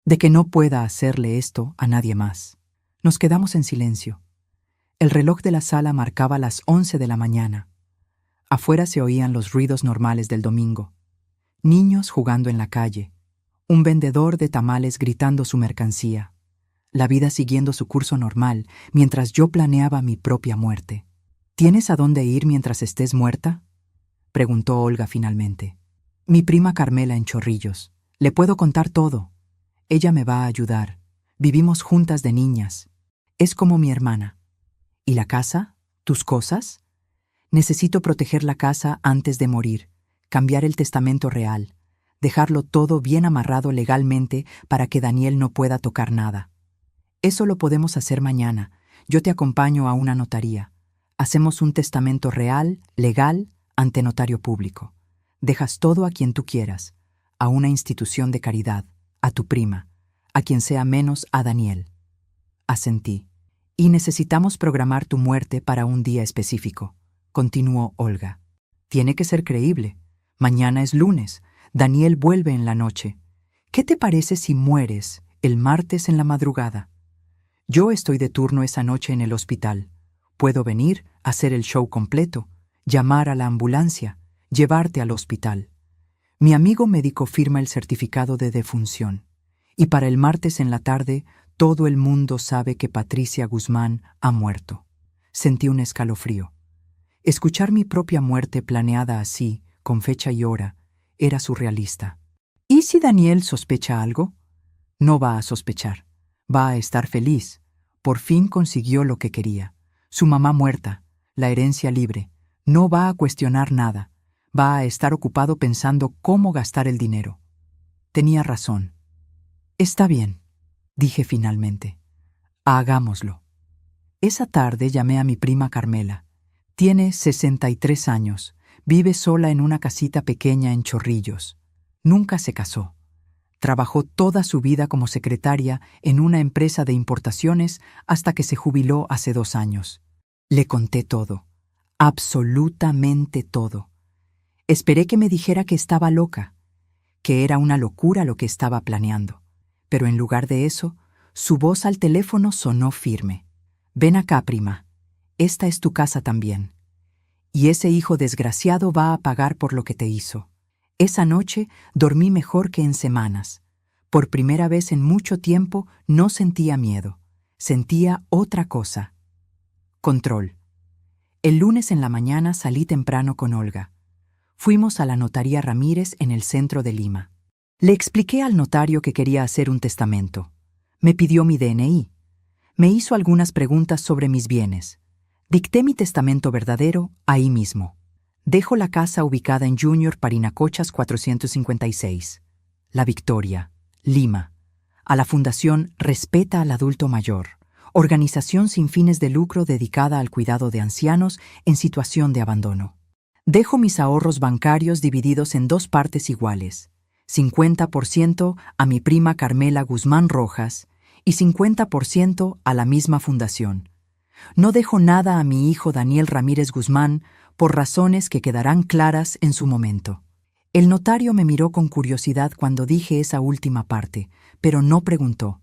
de que no pueda hacerle esto a nadie más. Nos quedamos en silencio. El reloj de la sala marcaba las 11 de la mañana. Afuera se oían los ruidos normales del domingo. Niños jugando en la calle. Un vendedor de tamales gritando su mercancía. La vida siguiendo su curso normal mientras yo planeaba mi propia muerte. ¿Tienes a dónde ir mientras estés muerta?, preguntó Olga finalmente. Mi prima Carmela en Chorrillos. Le puedo contar todo. Ella me va a ayudar. Vivimos juntas de niñas. Es como mi hermana. ¿Y la casa? ¿Tus cosas? Necesito proteger la casa antes de morir, cambiar el testamento real, dejarlo todo bien amarrado legalmente para que Daniel no pueda tocar nada. Eso lo podemos hacer mañana. Yo te acompaño a una notaría. Hacemos un testamento real, legal, ante notario público. Dejas todo a quien tú quieras, a una institución de caridad, a tu prima, a quien sea menos a Daniel. Asentí. Y necesitamos programar tu muerte para un día específico, continuó Olga. Tiene que ser creíble. Mañana es lunes. Daniel vuelve en la noche. ¿Qué te parece si mueres el martes en la madrugada? Yo estoy de turno esa noche en el hospital. Puedo venir, hacer el show completo, llamar a la ambulancia, llevarte al hospital. Mi amigo médico firma el certificado de defunción. Y para el martes en la tarde, todo el mundo sabe que Patricia Guzmán ha muerto. Sentí un escalofrío. Escuchar mi propia muerte planeada así, con fecha y hora, era surrealista. ¿Y si Daniel sospecha algo? No va a sospechar. Va a estar feliz. Por fin consiguió lo que quería. Su mamá muerta, la herencia libre. No va a cuestionar nada. Va a estar ocupado pensando cómo gastar el dinero. Tenía razón. Está bien, dije finalmente. Hagámoslo. Esa tarde llamé a mi prima Carmela. Tiene 63 años. Vive sola en una casita pequeña en Chorrillos. Nunca se casó. Trabajó toda su vida como secretaria en una empresa de importaciones hasta que se jubiló hace 2 años. Le conté todo. Absolutamente todo. Esperé que me dijera que estaba loca, que era una locura lo que estaba planeando. Pero en lugar de eso, su voz al teléfono sonó firme. Ven acá, prima. Esta es tu casa también. Y ese hijo desgraciado va a pagar por lo que te hizo. Esa noche dormí mejor que en semanas. Por primera vez en mucho tiempo no sentía miedo. Sentía otra cosa. Control. El lunes en la mañana salí temprano con Olga. Fuimos a la notaría Ramírez en el centro de Lima. Le expliqué al notario que quería hacer un testamento. Me pidió mi DNI. Me hizo algunas preguntas sobre mis bienes. Dicté mi testamento verdadero ahí mismo. Dejo la casa ubicada en Junior Parinacochas 456. La Victoria, Lima. A la Fundación Respeta al Adulto Mayor, organización sin fines de lucro dedicada al cuidado de ancianos en situación de abandono. Dejo mis ahorros bancarios divididos en 2 partes iguales. 50% a mi prima Carmela Guzmán Rojas y 50% a la misma fundación. No dejo nada a mi hijo Daniel Ramírez Guzmán por razones que quedarán claras en su momento. El notario me miró con curiosidad cuando dije esa última parte, pero no preguntó.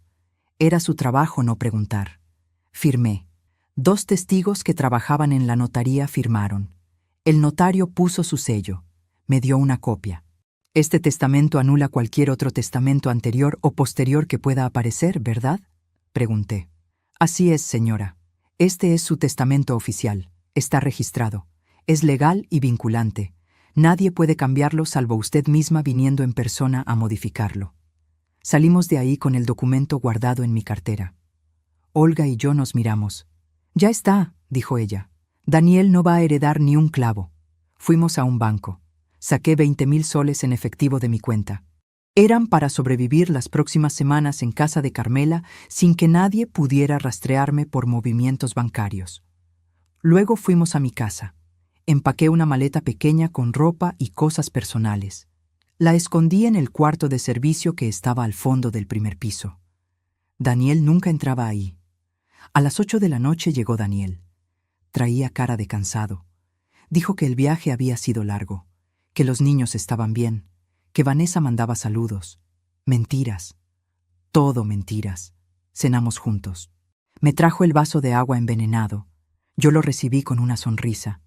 Era su trabajo no preguntar. Firmé. 2 testigos que trabajaban en la notaría firmaron. El notario puso su sello. Me dio una copia. Este testamento anula cualquier otro testamento anterior o posterior que pueda aparecer, ¿verdad?, pregunté. Así es, señora. Este es su testamento oficial. Está registrado. Es legal y vinculante. Nadie puede cambiarlo salvo usted misma viniendo en persona a modificarlo. Salimos de ahí con el documento guardado en mi cartera. Olga y yo nos miramos. «Ya está», dijo ella. «Daniel no va a heredar ni un clavo». Fuimos a un banco. Saqué 20,000 soles en efectivo de mi cuenta. Eran para sobrevivir las próximas semanas en casa de Carmela sin que nadie pudiera rastrearme por movimientos bancarios. Luego fuimos a mi casa. Empaqué una maleta pequeña con ropa y cosas personales. La escondí en el cuarto de servicio que estaba al fondo del primer piso. Daniel nunca entraba ahí. A las 8 de la noche llegó Daniel. Traía cara de cansado. Dijo que el viaje había sido largo, que los niños estaban bien, que Vanessa mandaba saludos. Mentiras. Todo mentiras. Cenamos juntos. Me trajo el vaso de agua envenenado. Yo lo recibí con una sonrisa.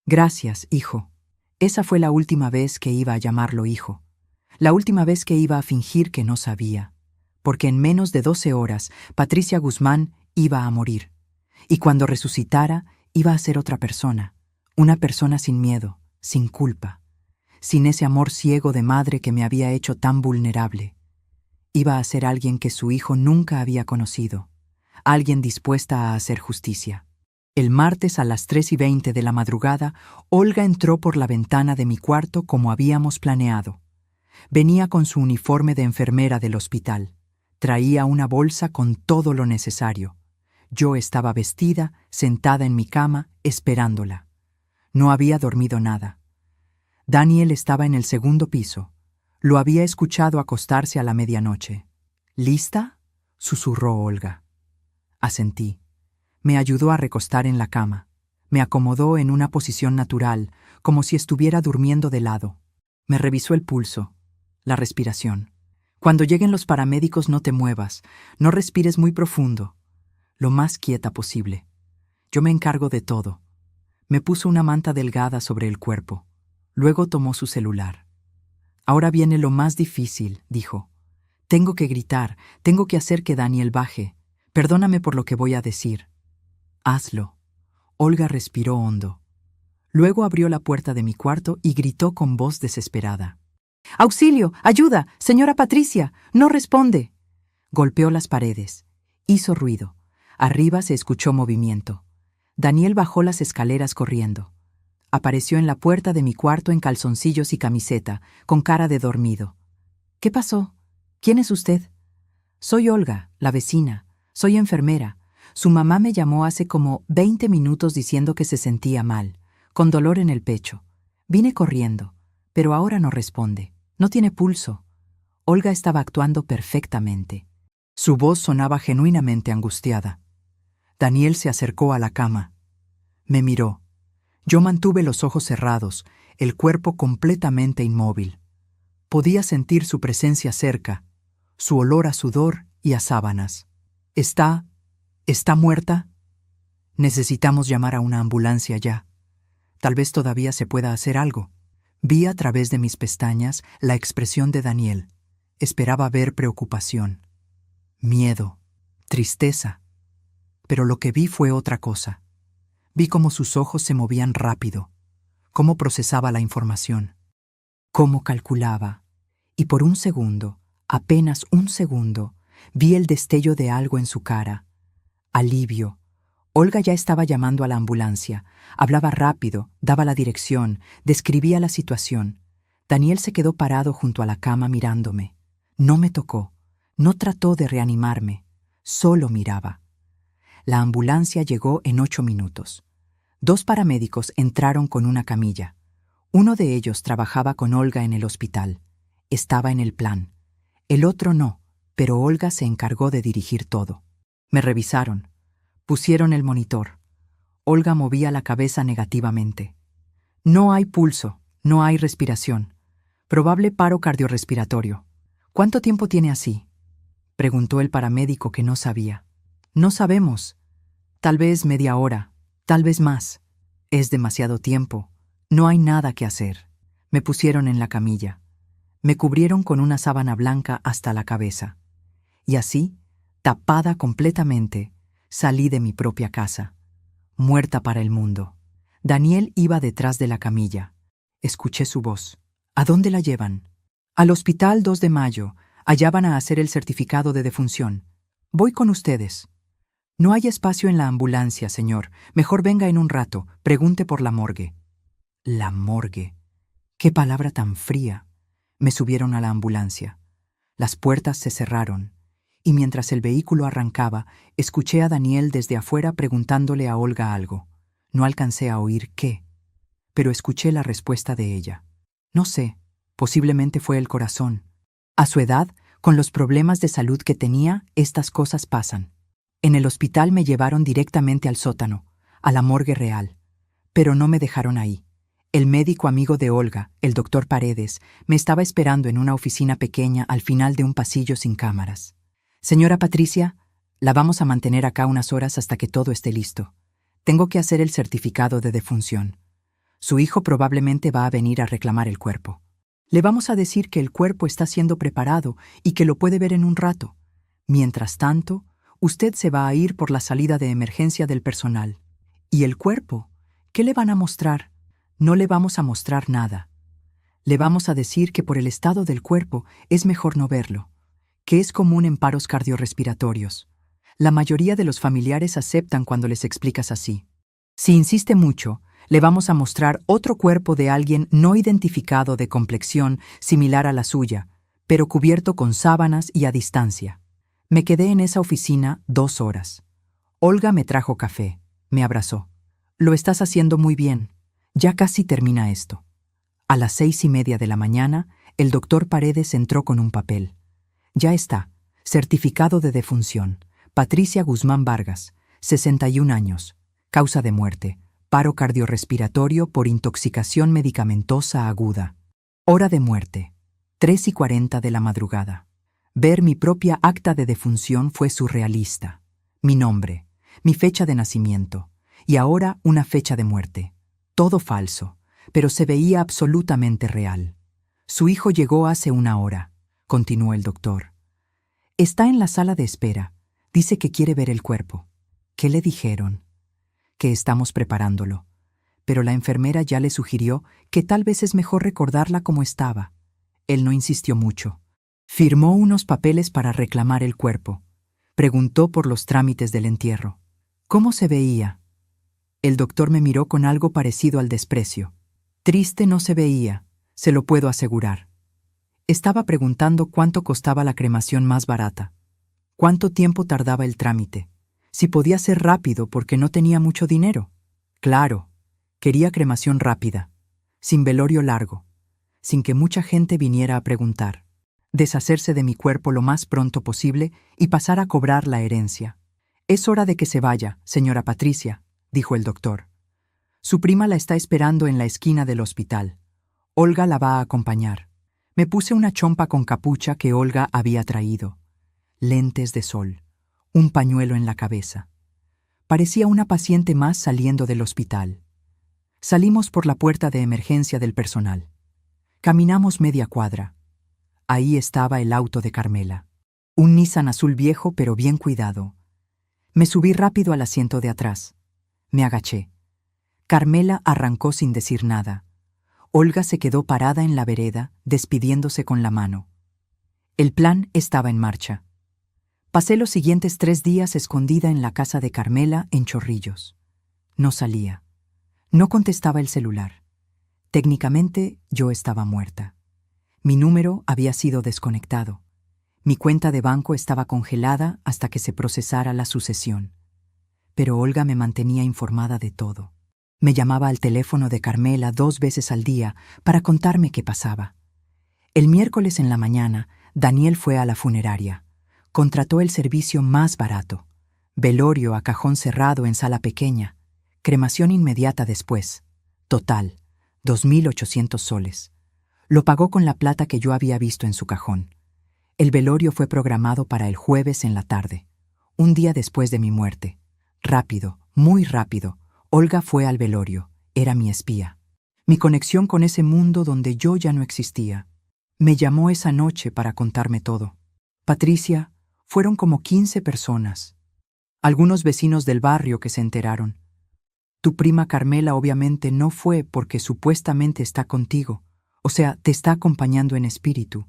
«Gracias, hijo». Esa fue la última vez que iba a llamarlo hijo. La última vez que iba a fingir que no sabía. Porque en menos de 12 horas, Patricia Guzmán iba a morir. Y cuando resucitara, iba a ser otra persona. Una persona sin miedo, sin culpa. Sin ese amor ciego de madre que me había hecho tan vulnerable. Iba a ser alguien que su hijo nunca había conocido. Alguien dispuesta a hacer justicia. El martes a las 3:20 de la madrugada, Olga entró por la ventana de mi cuarto como habíamos planeado. Venía con su uniforme de enfermera del hospital. Traía una bolsa con todo lo necesario. Yo estaba vestida, sentada en mi cama, esperándola. No había dormido nada. Daniel estaba en el segundo piso. Lo había escuchado acostarse a la medianoche. «¿Lista?», susurró Olga. Asentí. Me ayudó a recostar en la cama. Me acomodó en una posición natural, como si estuviera durmiendo de lado. Me revisó el pulso, la respiración. «Cuando lleguen los paramédicos no te muevas, no respires muy profundo, lo más quieta posible. Yo me encargo de todo». Me puso una manta delgada sobre el cuerpo. Luego tomó su celular. «Ahora viene lo más difícil», dijo. «Tengo que gritar, tengo que hacer que Daniel baje. Perdóname por lo que voy a decir». «Hazlo». Olga respiró hondo. Luego abrió la puerta de mi cuarto y gritó con voz desesperada. «¡Auxilio! ¡Ayuda! ¡Señora Patricia! ¡No responde!». Golpeó las paredes. Hizo ruido. Arriba se escuchó movimiento. Daniel bajó las escaleras corriendo. Apareció en la puerta de mi cuarto en calzoncillos y camiseta, con cara de dormido. «¿Qué pasó? ¿Quién es usted?». «Soy Olga, la vecina. Soy enfermera. Su mamá me llamó hace como 20 minutos diciendo que se sentía mal, con dolor en el pecho. Vine corriendo, pero ahora no responde. No tiene pulso». Olga estaba actuando perfectamente. Su voz sonaba genuinamente angustiada. Daniel se acercó a la cama. Me miró. Yo mantuve los ojos cerrados, el cuerpo completamente inmóvil. Podía sentir su presencia cerca, su olor a sudor y a sábanas. ¿Está muerta? Necesitamos llamar a una ambulancia ya. Tal vez todavía se pueda hacer algo. Vi a través de mis pestañas la expresión de Daniel. Esperaba ver preocupación, miedo, tristeza. Pero lo que vi fue otra cosa. Vi cómo sus ojos se movían rápido, cómo procesaba la información, cómo calculaba. Y por un segundo, apenas un segundo, vi el destello de algo en su cara. Alivio. Olga ya estaba llamando a la ambulancia. Hablaba rápido, daba la dirección, describía la situación. Daniel se quedó parado junto a la cama mirándome. No me tocó, no trató de reanimarme, solo miraba. La ambulancia llegó en 8 minutos. 2 paramédicos entraron con una camilla. Uno de ellos trabajaba con Olga en el hospital. Estaba en el plan. El otro no, pero Olga se encargó de dirigir todo. Me revisaron. Pusieron el monitor. Olga movía la cabeza negativamente. «No hay pulso, no hay respiración. Probable paro cardiorrespiratorio». «¿Cuánto tiempo tiene así?», preguntó el paramédico que no sabía. «No sabemos. Tal vez media hora, tal vez más. Es demasiado tiempo. No hay nada que hacer». Me pusieron en la camilla. Me cubrieron con una sábana blanca hasta la cabeza. Y así, tapada completamente, salí de mi propia casa, muerta para el mundo. Daniel iba detrás de la camilla. Escuché su voz. ¿A dónde la llevan? Al Hospital 2 de Mayo. Allá van a hacer el certificado de defunción. Voy con ustedes. No hay espacio en la ambulancia, señor. Mejor venga en un rato. Pregunte por la morgue. La morgue. Qué palabra tan fría. Me subieron a la ambulancia. Las puertas se cerraron, y mientras el vehículo arrancaba, escuché a Daniel desde afuera preguntándole a Olga algo. No alcancé a oír qué, pero escuché la respuesta de ella. No sé, posiblemente fue el corazón. A su edad, con los problemas de salud que tenía, estas cosas pasan. En el hospital me llevaron directamente al sótano, a la morgue real, pero no me dejaron ahí. El médico amigo de Olga, el doctor Paredes, me estaba esperando en una oficina pequeña al final de un pasillo sin cámaras. Señora Patricia, la vamos a mantener acá unas horas hasta que todo esté listo. Tengo que hacer el certificado de defunción. Su hijo probablemente va a venir a reclamar el cuerpo. Le vamos a decir que el cuerpo está siendo preparado y que lo puede ver en un rato. Mientras tanto, usted se va a ir por la salida de emergencia del personal. ¿Y el cuerpo? ¿Qué le van a mostrar? No le vamos a mostrar nada. Le vamos a decir que por el estado del cuerpo es mejor no verlo, que es común en paros cardiorrespiratorios. La mayoría de los familiares aceptan cuando les explicas así. Si insiste mucho, le vamos a mostrar otro cuerpo de alguien no identificado de complexión similar a la suya, pero cubierto con sábanas y a distancia. Me quedé en esa oficina 2 horas. Olga me trajo café, me abrazó. Lo estás haciendo muy bien. Ya casi termina esto. A las 6:30 de la mañana, el doctor Paredes entró con un papel. Ya está. Certificado de defunción. Patricia Guzmán Vargas, 61 años. Causa de muerte. Paro cardiorrespiratorio por intoxicación medicamentosa aguda. Hora de muerte. 3:40 de la madrugada. Ver mi propia acta de defunción fue surrealista. Mi nombre, mi fecha de nacimiento, y ahora una fecha de muerte. Todo falso, pero se veía absolutamente real. Su hijo llegó hace 1 hora, continuó el doctor. Está en la sala de espera. Dice que quiere ver el cuerpo. ¿Qué le dijeron? Que estamos preparándolo. Pero la enfermera ya le sugirió que tal vez es mejor recordarla como estaba. Él no insistió mucho. Firmó unos papeles para reclamar el cuerpo. Preguntó por los trámites del entierro. ¿Cómo se veía? El doctor me miró con algo parecido al desprecio. Triste no se veía, se lo puedo asegurar. Estaba preguntando cuánto costaba la cremación más barata, cuánto tiempo tardaba el trámite, si podía ser rápido porque no tenía mucho dinero. Claro, quería cremación rápida, sin velorio largo, sin que mucha gente viniera a preguntar, deshacerse de mi cuerpo lo más pronto posible y pasar a cobrar la herencia. Es hora de que se vaya, señora Patricia, dijo el doctor. Su prima la está esperando en la esquina del hospital. Olga la va a acompañar. Me puse una chompa con capucha que Olga había traído, lentes de sol, un pañuelo en la cabeza. Parecía una paciente más saliendo del hospital. Salimos por la puerta de emergencia del personal. Caminamos media cuadra. Ahí estaba el auto de Carmela. Un Nissan azul viejo pero bien cuidado. Me subí rápido al asiento de atrás. Me agaché. Carmela arrancó sin decir nada. Olga se quedó parada en la vereda, despidiéndose con la mano. El plan estaba en marcha. Pasé los siguientes 3 días escondida en la casa de Carmela en Chorrillos. No salía. No contestaba el celular. Técnicamente, yo estaba muerta. Mi número había sido desconectado. Mi cuenta de banco estaba congelada hasta que se procesara la sucesión. Pero Olga me mantenía informada de todo. Me llamaba al teléfono de Carmela 2 veces al día para contarme qué pasaba. El miércoles en la mañana, Daniel fue a la funeraria. Contrató el servicio más barato. Velorio a cajón cerrado en sala pequeña. Cremación inmediata después. Total, 2.800 soles. Lo pagó con la plata que yo había visto en su cajón. El velorio fue programado para el jueves en la tarde, un día después de mi muerte. Rápido, muy rápido, Olga fue al velorio. Era mi espía. Mi conexión con ese mundo donde yo ya no existía. Me llamó esa noche para contarme todo. Patricia, fueron como 15 personas. Algunos vecinos del barrio que se enteraron. Tu prima Carmela obviamente no fue porque supuestamente está contigo, o sea, te está acompañando en espíritu.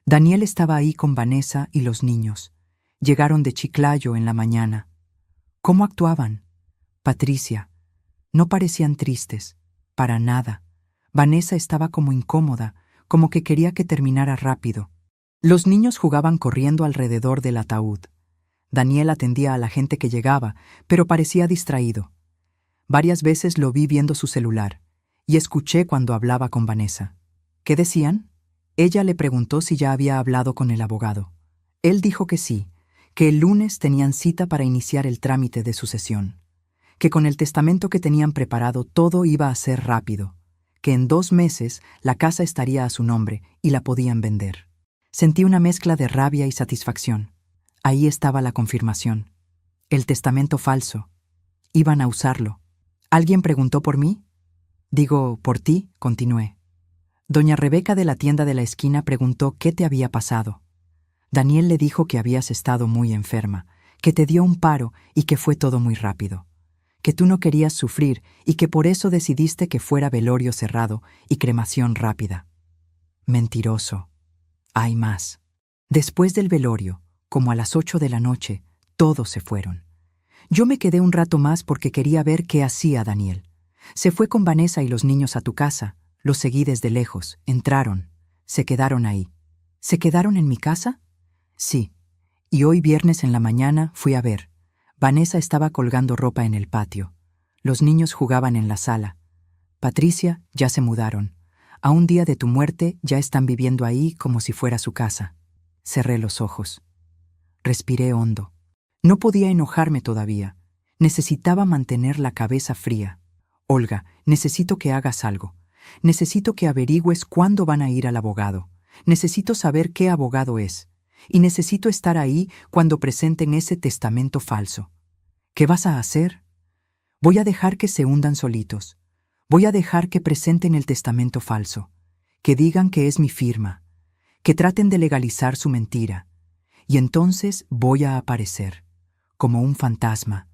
Daniel estaba ahí con Vanessa y los niños. Llegaron de Chiclayo en la mañana. ¿Cómo actuaban? Patricia. No parecían tristes, para nada. Vanessa estaba como incómoda, como que quería que terminara rápido. Los niños jugaban corriendo alrededor del ataúd. Daniel atendía a la gente que llegaba, pero parecía distraído. Varias veces lo vi viendo su celular, y escuché cuando hablaba con Vanessa. ¿Qué decían? Ella le preguntó si ya había hablado con el abogado. Él dijo que sí, que el lunes tenían cita para iniciar el trámite de sucesión, que con el testamento que tenían preparado todo iba a ser rápido, que en 2 meses la casa estaría a su nombre y la podían vender. Sentí una mezcla de rabia y satisfacción. Ahí estaba la confirmación. El testamento falso. Iban a usarlo. ¿Alguien preguntó por mí? Digo, por ti, continué. Doña Rebeca de la tienda de la esquina preguntó qué te había pasado. Daniel le dijo que habías estado muy enferma, que te dio un paro y que fue todo muy rápido, que tú no querías sufrir y que por eso decidiste que fuera velorio cerrado y cremación rápida. Mentiroso. Hay más. Después del velorio, como a las 8 de la noche, todos se fueron. Yo me quedé un rato más porque quería ver qué hacía Daniel. Se fue con Vanessa y los niños a tu casa. Los seguí desde lejos. Entraron. Se quedaron ahí. ¿Se quedaron en mi casa? Sí. Y hoy viernes en la mañana fui a ver. Vanessa estaba colgando ropa en el patio. Los niños jugaban en la sala. Patricia, ya se mudaron. A un día de tu muerte ya están viviendo ahí como si fuera su casa. Cerré los ojos. Respiré hondo. No podía enojarme todavía. Necesitaba mantener la cabeza fría. Olga, necesito que hagas algo. Necesito que averigües cuándo van a ir al abogado. Necesito saber qué abogado es. Y necesito estar ahí cuando presenten ese testamento falso. ¿Qué vas a hacer? Voy a dejar que se hundan solitos. Voy a dejar que presenten el testamento falso. Que digan que es mi firma. Que traten de legalizar su mentira. Y entonces voy a aparecer, como un fantasma,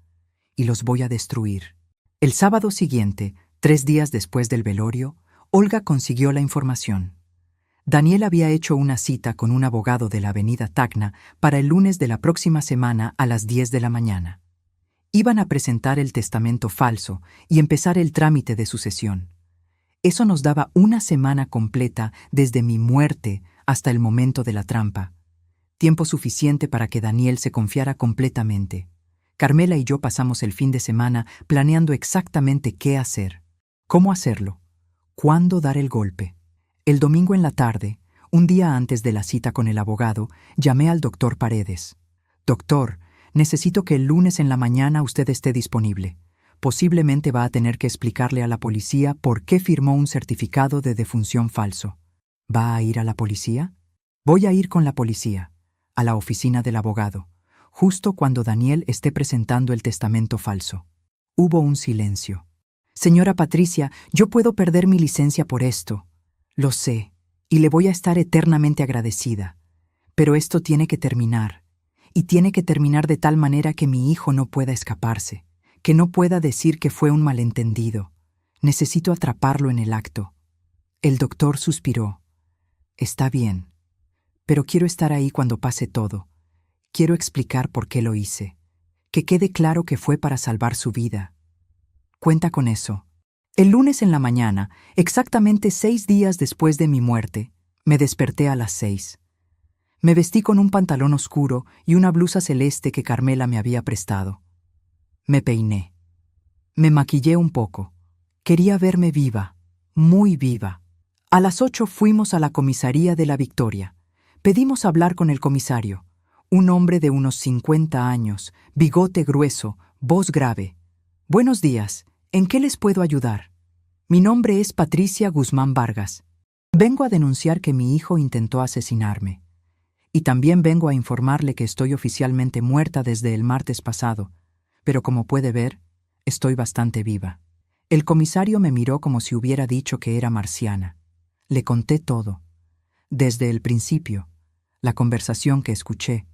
y los voy a destruir. El sábado siguiente, 3 días después del velorio, Olga consiguió la información. Daniel había hecho una cita con un abogado de la avenida Tacna para el lunes de la próxima semana a las 10 de la mañana. Iban a presentar el testamento falso y empezar el trámite de sucesión. Eso nos daba una semana completa desde mi muerte hasta el momento de la trampa. Tiempo suficiente para que Daniel se confiara completamente. Carmela y yo pasamos el fin de semana planeando exactamente qué hacer, cómo hacerlo, cuándo dar el golpe. El domingo en la tarde, un día antes de la cita con el abogado, llamé al doctor Paredes. Doctor, necesito que el lunes en la mañana usted esté disponible. Posiblemente va a tener que explicarle a la policía por qué firmó un certificado de defunción falso. ¿Va a ir a la policía? Voy a ir con la policía, a la oficina del abogado, justo cuando Daniel esté presentando el testamento falso. Hubo un silencio. Señora Patricia, yo puedo perder mi licencia por esto. Lo sé, y le voy a estar eternamente agradecida. Pero esto tiene que terminar, y tiene que terminar de tal manera que mi hijo no pueda escaparse, que no pueda decir que fue un malentendido. Necesito atraparlo en el acto. El doctor suspiró. Está bien, pero quiero estar ahí cuando pase todo. Quiero explicar por qué lo hice. Que quede claro que fue para salvar su vida. Cuenta con eso. El lunes en la mañana, exactamente 6 días después de mi muerte, me desperté a las 6. Me vestí con un pantalón oscuro y una blusa celeste que Carmela me había prestado. Me peiné. Me maquillé un poco. Quería verme viva, muy viva. A las 8 fuimos a la comisaría de La Victoria. Pedimos hablar con el comisario, un hombre de unos 50 años, bigote grueso, voz grave. Buenos días, ¿en qué les puedo ayudar? Mi nombre es Patricia Guzmán Vargas. Vengo a denunciar que mi hijo intentó asesinarme. Y también vengo a informarle que estoy oficialmente muerta desde el martes pasado, pero como puede ver, estoy bastante viva. El comisario me miró como si hubiera dicho que era marciana. Le conté todo. Desde el principio, la conversación que escuché,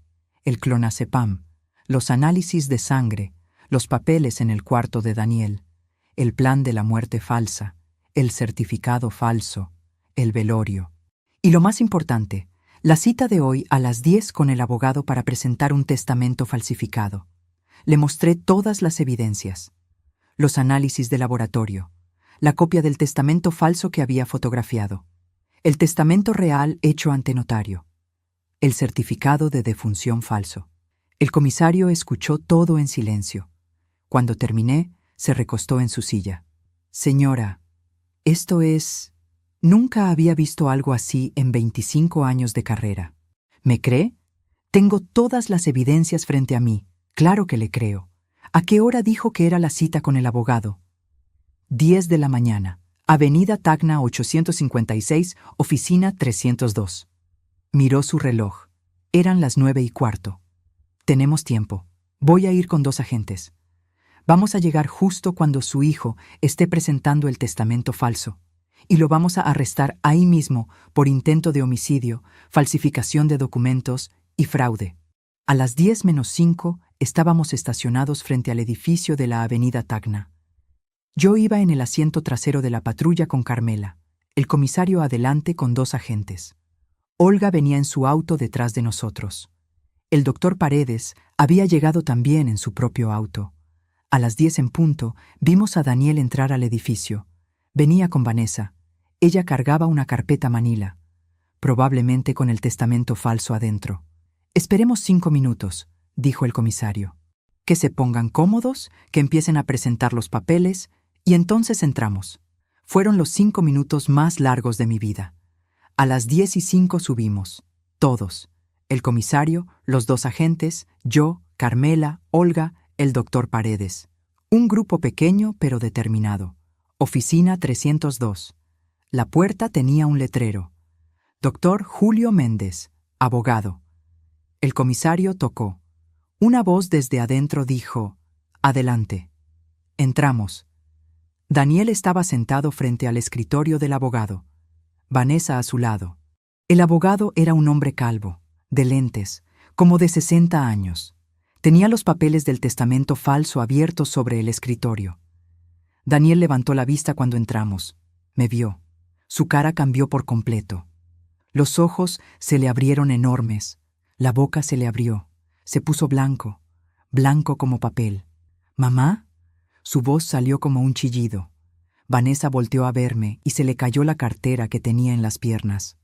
el clonazepam, los análisis de sangre, los papeles en el cuarto de Daniel, el plan de la muerte falsa, el certificado falso, el velorio. Y lo más importante, la cita de hoy a las 10 con el abogado para presentar un testamento falsificado. Le mostré todas las evidencias, los análisis de laboratorio, la copia del testamento falso que había fotografiado, el testamento real hecho ante notario, el certificado de defunción falso. El comisario escuchó todo en silencio. Cuando terminé, se recostó en su silla. Señora, esto es... Nunca había visto algo así en 25 años de carrera. ¿Me cree? Tengo todas las evidencias frente a mí. Claro que le creo. ¿A qué hora dijo que era la cita con el abogado? 10 de la mañana. Avenida Tacna 856, oficina 302. Miró su reloj. Eran las 9:15. Tenemos tiempo. Voy a ir con 2 agentes. Vamos a llegar justo cuando su hijo esté presentando el testamento falso. Y lo vamos a arrestar ahí mismo por intento de homicidio, falsificación de documentos y fraude. A las 10:05 estábamos estacionados frente al edificio de la avenida Tacna. Yo iba en el asiento trasero de la patrulla con Carmela, el comisario adelante con 2 agentes. Olga venía en su auto detrás de nosotros. El doctor Paredes había llegado también en su propio auto. A las 10 en punto vimos a Daniel entrar al edificio. Venía con Vanessa. Ella cargaba una carpeta manila, probablemente con el testamento falso adentro. Esperemos 5 minutos, dijo el comisario. Que se pongan cómodos, que empiecen a presentar los papeles, y entonces entramos. Fueron los 5 minutos más largos de mi vida. A las 10:05 subimos, todos. El comisario, los 2 agentes, yo, Carmela, Olga, el doctor Paredes. Un grupo pequeño pero determinado. Oficina 302. La puerta tenía un letrero. Doctor Julio Méndez, abogado. El comisario tocó. Una voz desde adentro dijo, «Adelante». Entramos. Daniel estaba sentado frente al escritorio del abogado. Vanessa a su lado. El abogado era un hombre calvo, de lentes, como de 60 años. Tenía los papeles del testamento falso abiertos sobre el escritorio. Daniel levantó la vista cuando entramos. Me vio. Su cara cambió por completo. Los ojos se le abrieron enormes. La boca se le abrió. Se puso blanco, blanco como papel. «¿Mamá?» Su voz salió como un chillido. Vanessa volteó a verme y se le cayó la cartera que tenía en las piernas.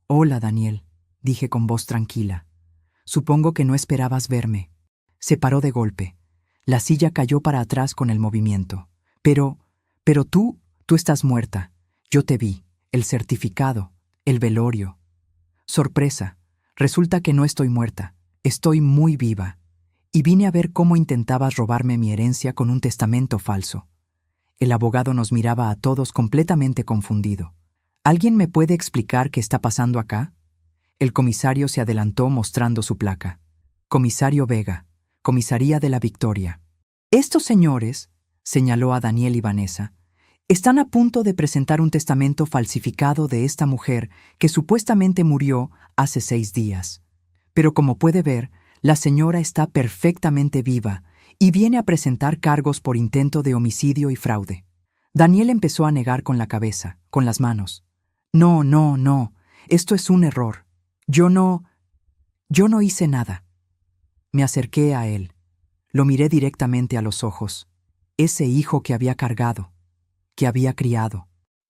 «Hola, Daniel», dije con voz tranquila. «Supongo que no esperabas verme». Se paró de golpe. La silla cayó para atrás con el movimiento. Pero tú estás muerta. Yo te vi, el certificado, el velorio». Sorpresa, resulta que no estoy muerta, estoy muy viva. Y vine a ver cómo intentabas robarme mi herencia con un testamento falso. El abogado nos miraba a todos completamente confundido. ¿Alguien me puede explicar qué está pasando acá? El comisario se adelantó mostrando su placa. Comisario Vega, Comisaría de la Victoria. Estos señores, señaló a Daniel y Vanessa, están a punto de presentar un testamento falsificado de esta mujer que supuestamente murió hace 6 días. Pero como puede ver, la señora está perfectamente viva y viene a presentar cargos por intento de homicidio y fraude. Daniel empezó a negar con la cabeza, con las manos. No, esto es un error. Yo no hice nada. Me acerqué a él. Lo miré directamente a los ojos. Ese hijo que había cargado, que había criado,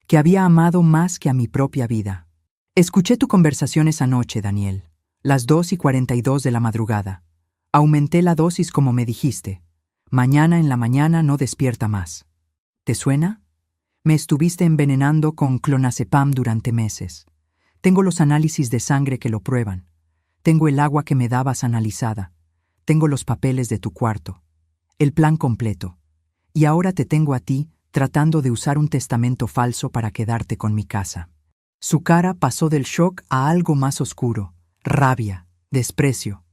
que había amado más que a mi propia vida. Escuché tu conversación esa noche, Daniel, las 2:42 de la madrugada. Aumenté la dosis como me dijiste. Mañana en la mañana no despierta más. ¿Te suena? Me estuviste envenenando con clonazepam durante meses. Tengo los análisis de sangre que lo prueban. Tengo el agua que me dabas analizada. Tengo los papeles de tu cuarto. El plan completo. Y ahora te tengo a ti tratando de usar un testamento falso para quedarte con mi casa. Su cara pasó del shock a algo más oscuro, rabia, desprecio.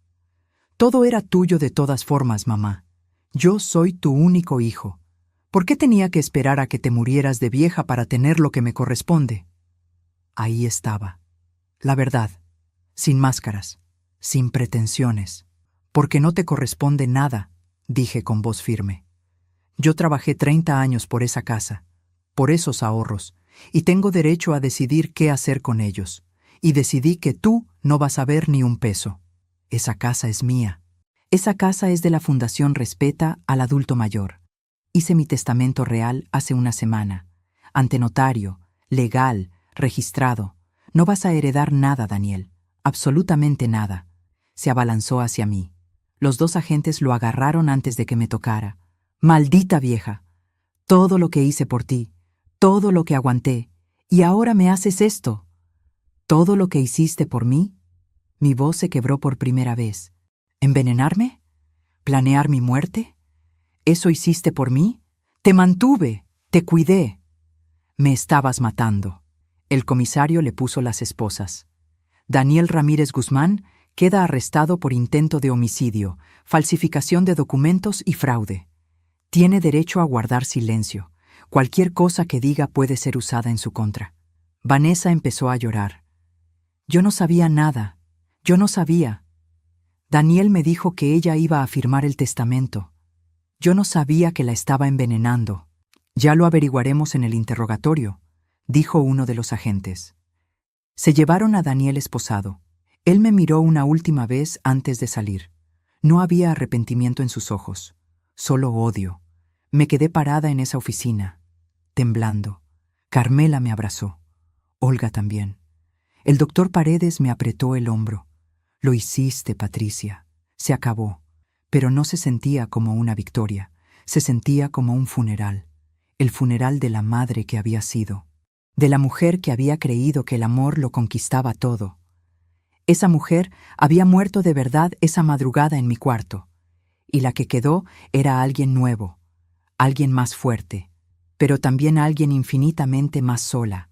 Todo era tuyo de todas formas, mamá. Yo soy tu único hijo. ¿Por qué tenía que esperar a que te murieras de vieja para tener lo que me corresponde? Ahí estaba. La verdad, sin máscaras, sin pretensiones. Porque no te corresponde nada, dije con voz firme. Yo trabajé 30 años por esa casa, por esos ahorros, y tengo derecho a decidir qué hacer con ellos. Y decidí que tú no vas a ver ni un peso. Esa casa es mía. Esa casa es de la Fundación Respeta al Adulto Mayor. Hice mi testamento real hace una semana. Ante notario, legal, registrado. No vas a heredar nada, Daniel. Absolutamente nada. Se abalanzó hacia mí. Los dos agentes lo agarraron antes de que me tocara. Maldita vieja. Todo lo que hice por ti, todo lo que aguanté, y ahora me haces esto. ¿Todo lo que hiciste por mí? Mi voz se quebró por primera vez. ¿Envenenarme? ¿Planear mi muerte? ¿Eso hiciste por mí? Te mantuve, te cuidé. Me estabas matando. El comisario le puso las esposas. Daniel Ramírez Guzmán queda arrestado por intento de homicidio, falsificación de documentos y fraude. Tiene derecho a guardar silencio. Cualquier cosa que diga puede ser usada en su contra. Vanessa empezó a llorar. Yo no sabía nada. Yo no sabía. Daniel me dijo que ella iba a firmar el testamento. Yo no sabía que la estaba envenenando. Ya lo averiguaremos en el interrogatorio, dijo uno de los agentes. Se llevaron a Daniel esposado. Él me miró una última vez antes de salir. No había arrepentimiento en sus ojos, solo odio. Me quedé parada en esa oficina, temblando. Carmela me abrazó. Olga también. El doctor Paredes me apretó el hombro. Lo hiciste, Patricia. Se acabó. Pero no se sentía como una victoria. Se sentía como un funeral. El funeral de la madre que había sido. De la mujer que había creído que el amor lo conquistaba todo. Esa mujer había muerto de verdad esa madrugada en mi cuarto. Y la que quedó era alguien nuevo. Alguien más fuerte. Pero también alguien infinitamente más sola.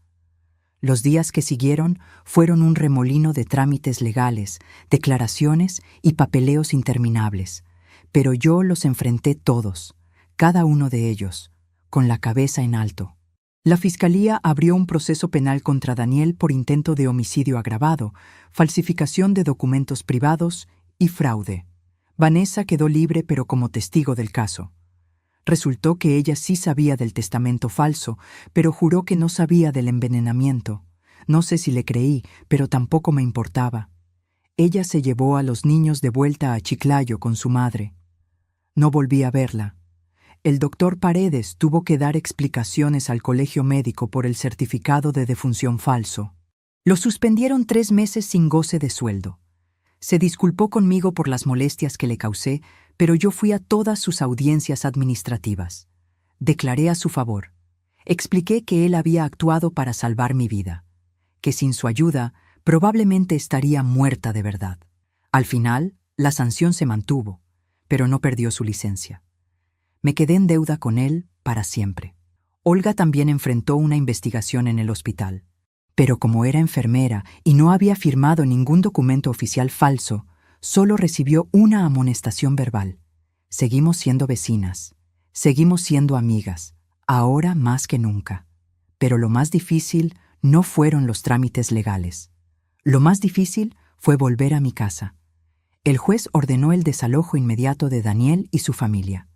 Los días que siguieron fueron un remolino de trámites legales, declaraciones y papeleos interminables, pero yo los enfrenté todos, cada uno de ellos, con la cabeza en alto. La Fiscalía abrió un proceso penal contra Daniel por intento de homicidio agravado, falsificación de documentos privados y fraude. Vanessa quedó libre pero como testigo del caso. Resultó que ella sí sabía del testamento falso, pero juró que no sabía del envenenamiento. No sé si le creí, pero tampoco me importaba. Ella se llevó a los niños de vuelta a Chiclayo con su madre. No volví a verla. El doctor Paredes tuvo que dar explicaciones al colegio médico por el certificado de defunción falso. Lo suspendieron 3 meses sin goce de sueldo. Se disculpó conmigo por las molestias que le causé, pero yo fui a todas sus audiencias administrativas. Declaré a su favor. Expliqué que él había actuado para salvar mi vida, que sin su ayuda probablemente estaría muerta de verdad. Al final, la sanción se mantuvo, pero no perdió su licencia. Me quedé en deuda con él para siempre. Olga también enfrentó una investigación en el hospital. Pero como era enfermera y no había firmado ningún documento oficial falso, solo recibió una amonestación verbal. Seguimos siendo vecinas, seguimos siendo amigas, ahora más que nunca. Pero lo más difícil no fueron los trámites legales. Lo más difícil fue volver a mi casa. El juez ordenó el desalojo inmediato de Daniel y su familia.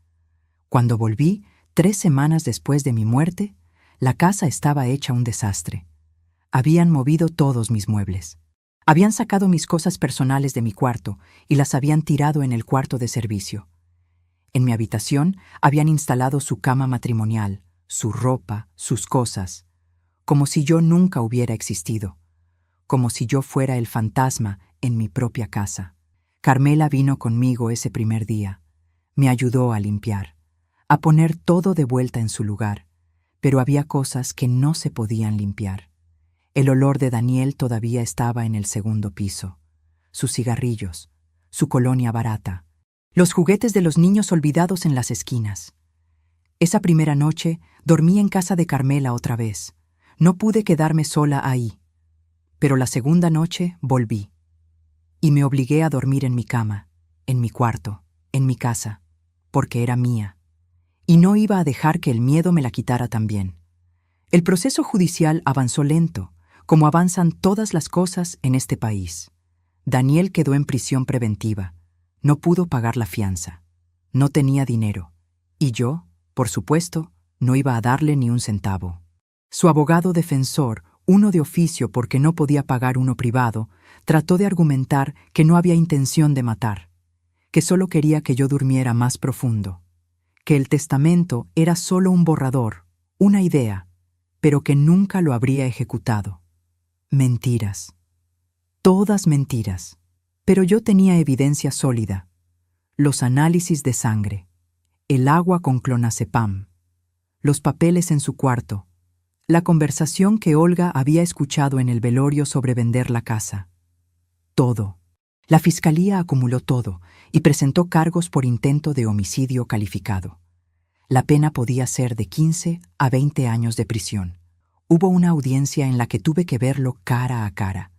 Cuando volví, 3 semanas después de mi muerte, la casa estaba hecha un desastre. Habían movido todos mis muebles. Habían sacado mis cosas personales de mi cuarto y las habían tirado en el cuarto de servicio. En mi habitación habían instalado su cama matrimonial, su ropa, sus cosas, como si yo nunca hubiera existido, como si yo fuera el fantasma en mi propia casa. Carmela vino conmigo ese primer día. Me ayudó a limpiar, a poner todo de vuelta en su lugar, pero había cosas que no se podían limpiar. El olor de Daniel todavía estaba en el segundo piso. Sus cigarrillos, su colonia barata, los juguetes de los niños olvidados en las esquinas. Esa primera noche dormí en casa de Carmela otra vez. No pude quedarme sola ahí. Pero la segunda noche volví. Y me obligué a dormir en mi cama, en mi cuarto, en mi casa, porque era mía. Y no iba a dejar que el miedo me la quitara también. El proceso judicial avanzó lento, como avanzan todas las cosas en este país. Daniel quedó en prisión preventiva. No pudo pagar la fianza. No tenía dinero. Y yo, Por supuesto, no iba a darle ni un centavo. Su abogado defensor, uno de oficio porque no podía pagar uno privado, trató de argumentar que no había intención de matar, que solo quería que yo durmiera más profundo, que el testamento era solo un borrador, una idea, pero que nunca lo habría ejecutado. Mentiras. Todas mentiras. Pero yo tenía evidencia sólida. Los análisis de sangre, el agua con clonazepam, los papeles en su cuarto, la conversación que Olga había escuchado en el velorio sobre vender la casa. Todo. La fiscalía acumuló todo y presentó cargos por intento de homicidio calificado. La pena podía ser de 15 a 20 años de prisión. Hubo una audiencia en la que tuve que verlo cara a cara.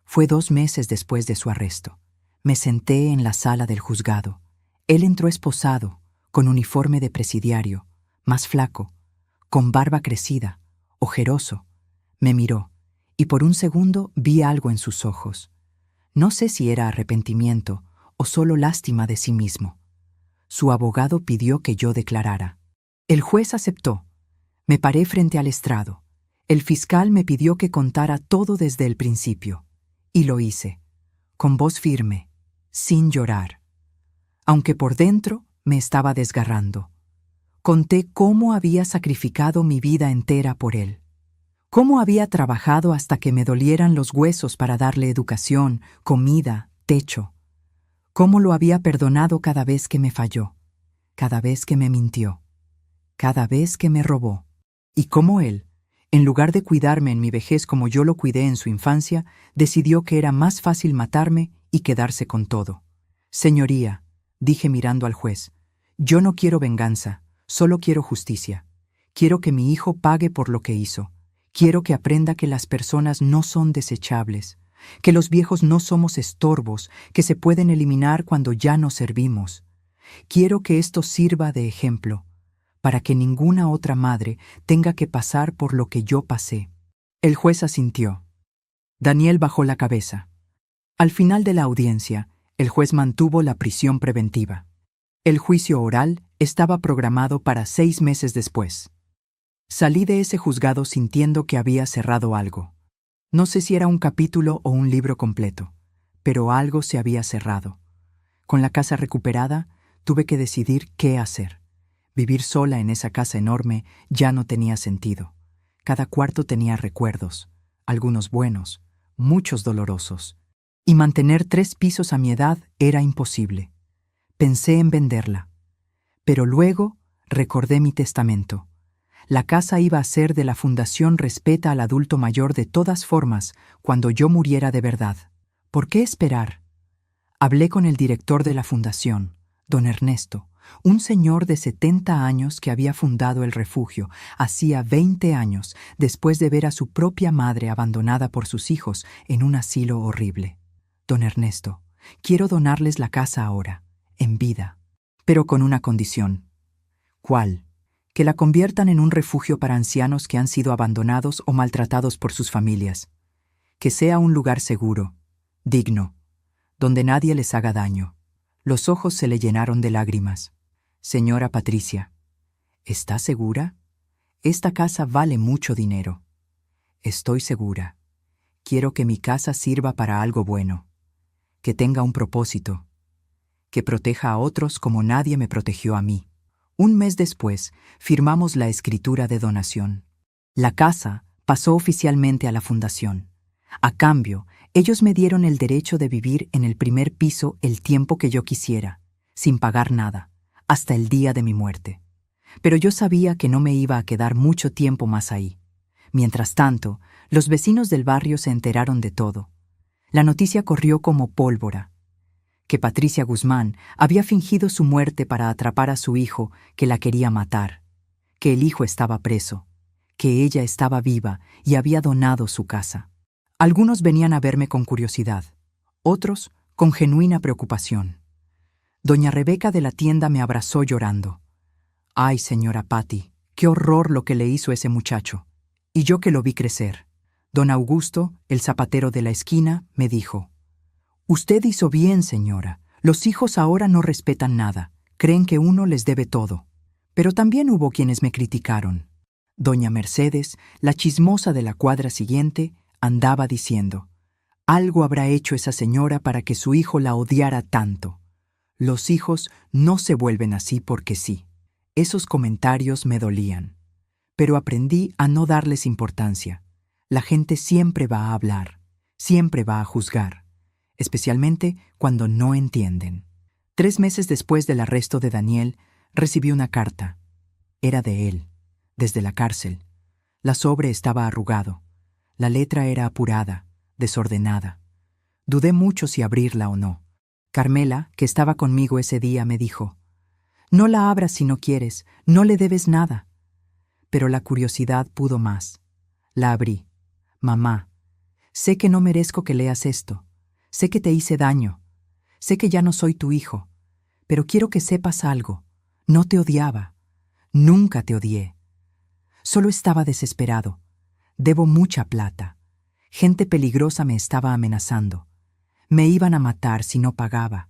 Fue 2 meses después de su arresto. Me senté en la sala del juzgado. Él entró esposado, con uniforme de presidiario, más flaco, con barba crecida, ojeroso. Me miró, y por un segundo vi algo en sus ojos. No sé si era arrepentimiento o solo lástima de sí mismo. Su abogado pidió que yo declarara. El juez aceptó. Me paré frente al estrado. El fiscal me pidió que contara todo desde el principio. Y lo hice, con voz firme, sin llorar. Aunque por dentro me estaba desgarrando. Conté cómo había sacrificado mi vida entera por él. Cómo había trabajado hasta que me dolieran los huesos para darle educación, comida, techo. Cómo lo había perdonado cada vez que me falló, cada vez que me mintió, cada vez que me robó. Y cómo él, en lugar de cuidarme en mi vejez como yo lo cuidé en su infancia, decidió que era más fácil matarme y quedarse con todo. Señoría, dije mirando al juez, yo no quiero venganza, solo quiero justicia. Quiero que mi hijo pague por lo que hizo. Quiero que aprenda que las personas no son desechables, que los viejos no somos estorbos, que se pueden eliminar cuando ya no servimos. Quiero que esto sirva de ejemplo, para que ninguna otra madre tenga que pasar por lo que yo pasé. El juez asintió. Daniel bajó la cabeza. Al final de la audiencia, el juez mantuvo la prisión preventiva. El juicio oral estaba programado para 6 meses después. Salí de ese juzgado sintiendo que había cerrado algo. No sé si era un capítulo o un libro completo, pero algo se había cerrado. Con la casa recuperada, tuve que decidir qué hacer. Vivir sola en esa casa enorme ya no tenía sentido. Cada cuarto tenía recuerdos, algunos buenos, muchos dolorosos. Y mantener 3 pisos a mi edad era imposible. Pensé en venderla. Pero luego recordé mi testamento. La casa iba a ser de la Fundación Respeta al Adulto Mayor de todas formas cuando yo muriera de verdad. ¿Por qué esperar? Hablé con el director de la fundación, don Ernesto, un señor de 70 años que había fundado el refugio hacía 20 años después de ver a su propia madre abandonada por sus hijos en un asilo horrible. Don Ernesto, quiero donarles la casa ahora, en vida, pero con una condición. ¿Cuál? Que la conviertan en un refugio para ancianos que han sido abandonados o maltratados por sus familias. Que sea un lugar seguro, digno, donde nadie les haga daño. Los ojos se le llenaron de lágrimas. Señora Patricia, ¿está segura? Esta casa vale mucho dinero. Estoy segura. Quiero que mi casa sirva para algo bueno, que tenga un propósito, que proteja a otros como nadie me protegió a mí. Un mes después, firmamos la escritura de donación. La casa pasó oficialmente a la fundación. A cambio, ellos me dieron el derecho de vivir en el primer piso el tiempo que yo quisiera, sin pagar nada, hasta el día de mi muerte. Pero yo sabía que no me iba a quedar mucho tiempo más ahí. Mientras tanto, los vecinos del barrio se enteraron de todo. La noticia corrió como pólvora. Que Patricia Guzmán había fingido su muerte para atrapar a su hijo que la quería matar, que el hijo estaba preso, que ella estaba viva y había donado su casa. Algunos venían a verme con curiosidad, otros con genuina preocupación. Doña Rebeca de la tienda me abrazó llorando. «Ay, señora Patti, qué horror lo que le hizo ese muchacho. Y yo que lo vi crecer». Don Augusto, el zapatero de la esquina, me dijo: «Usted hizo bien, señora. Los hijos ahora no respetan nada. Creen que uno les debe todo. Pero también hubo quienes me criticaron. Doña Mercedes, la chismosa de la cuadra siguiente, andaba diciendo: algo habrá hecho esa señora para que su hijo la odiara tanto. Los hijos no se vuelven así porque sí. Esos comentarios me dolían. Pero aprendí a no darles importancia. La gente siempre va a hablar, siempre va a juzgar, especialmente cuando no entienden. 3 meses después del arresto de Daniel, recibí una carta. Era de él, desde la cárcel. La sobre estaba arrugado. La letra era apurada, desordenada. Dudé mucho si abrirla o no. Carmela, que estaba conmigo ese día, me dijo: no la abras si no quieres, no le debes nada. Pero la curiosidad pudo más. La abrí. Mamá, sé que no merezco que leas esto. Sé que te hice daño. Sé que ya no soy tu hijo. Pero quiero que sepas algo. No te odiaba. Nunca te odié. Solo estaba desesperado. Debo mucha plata. Gente peligrosa me estaba amenazando. Me iban a matar si no pagaba.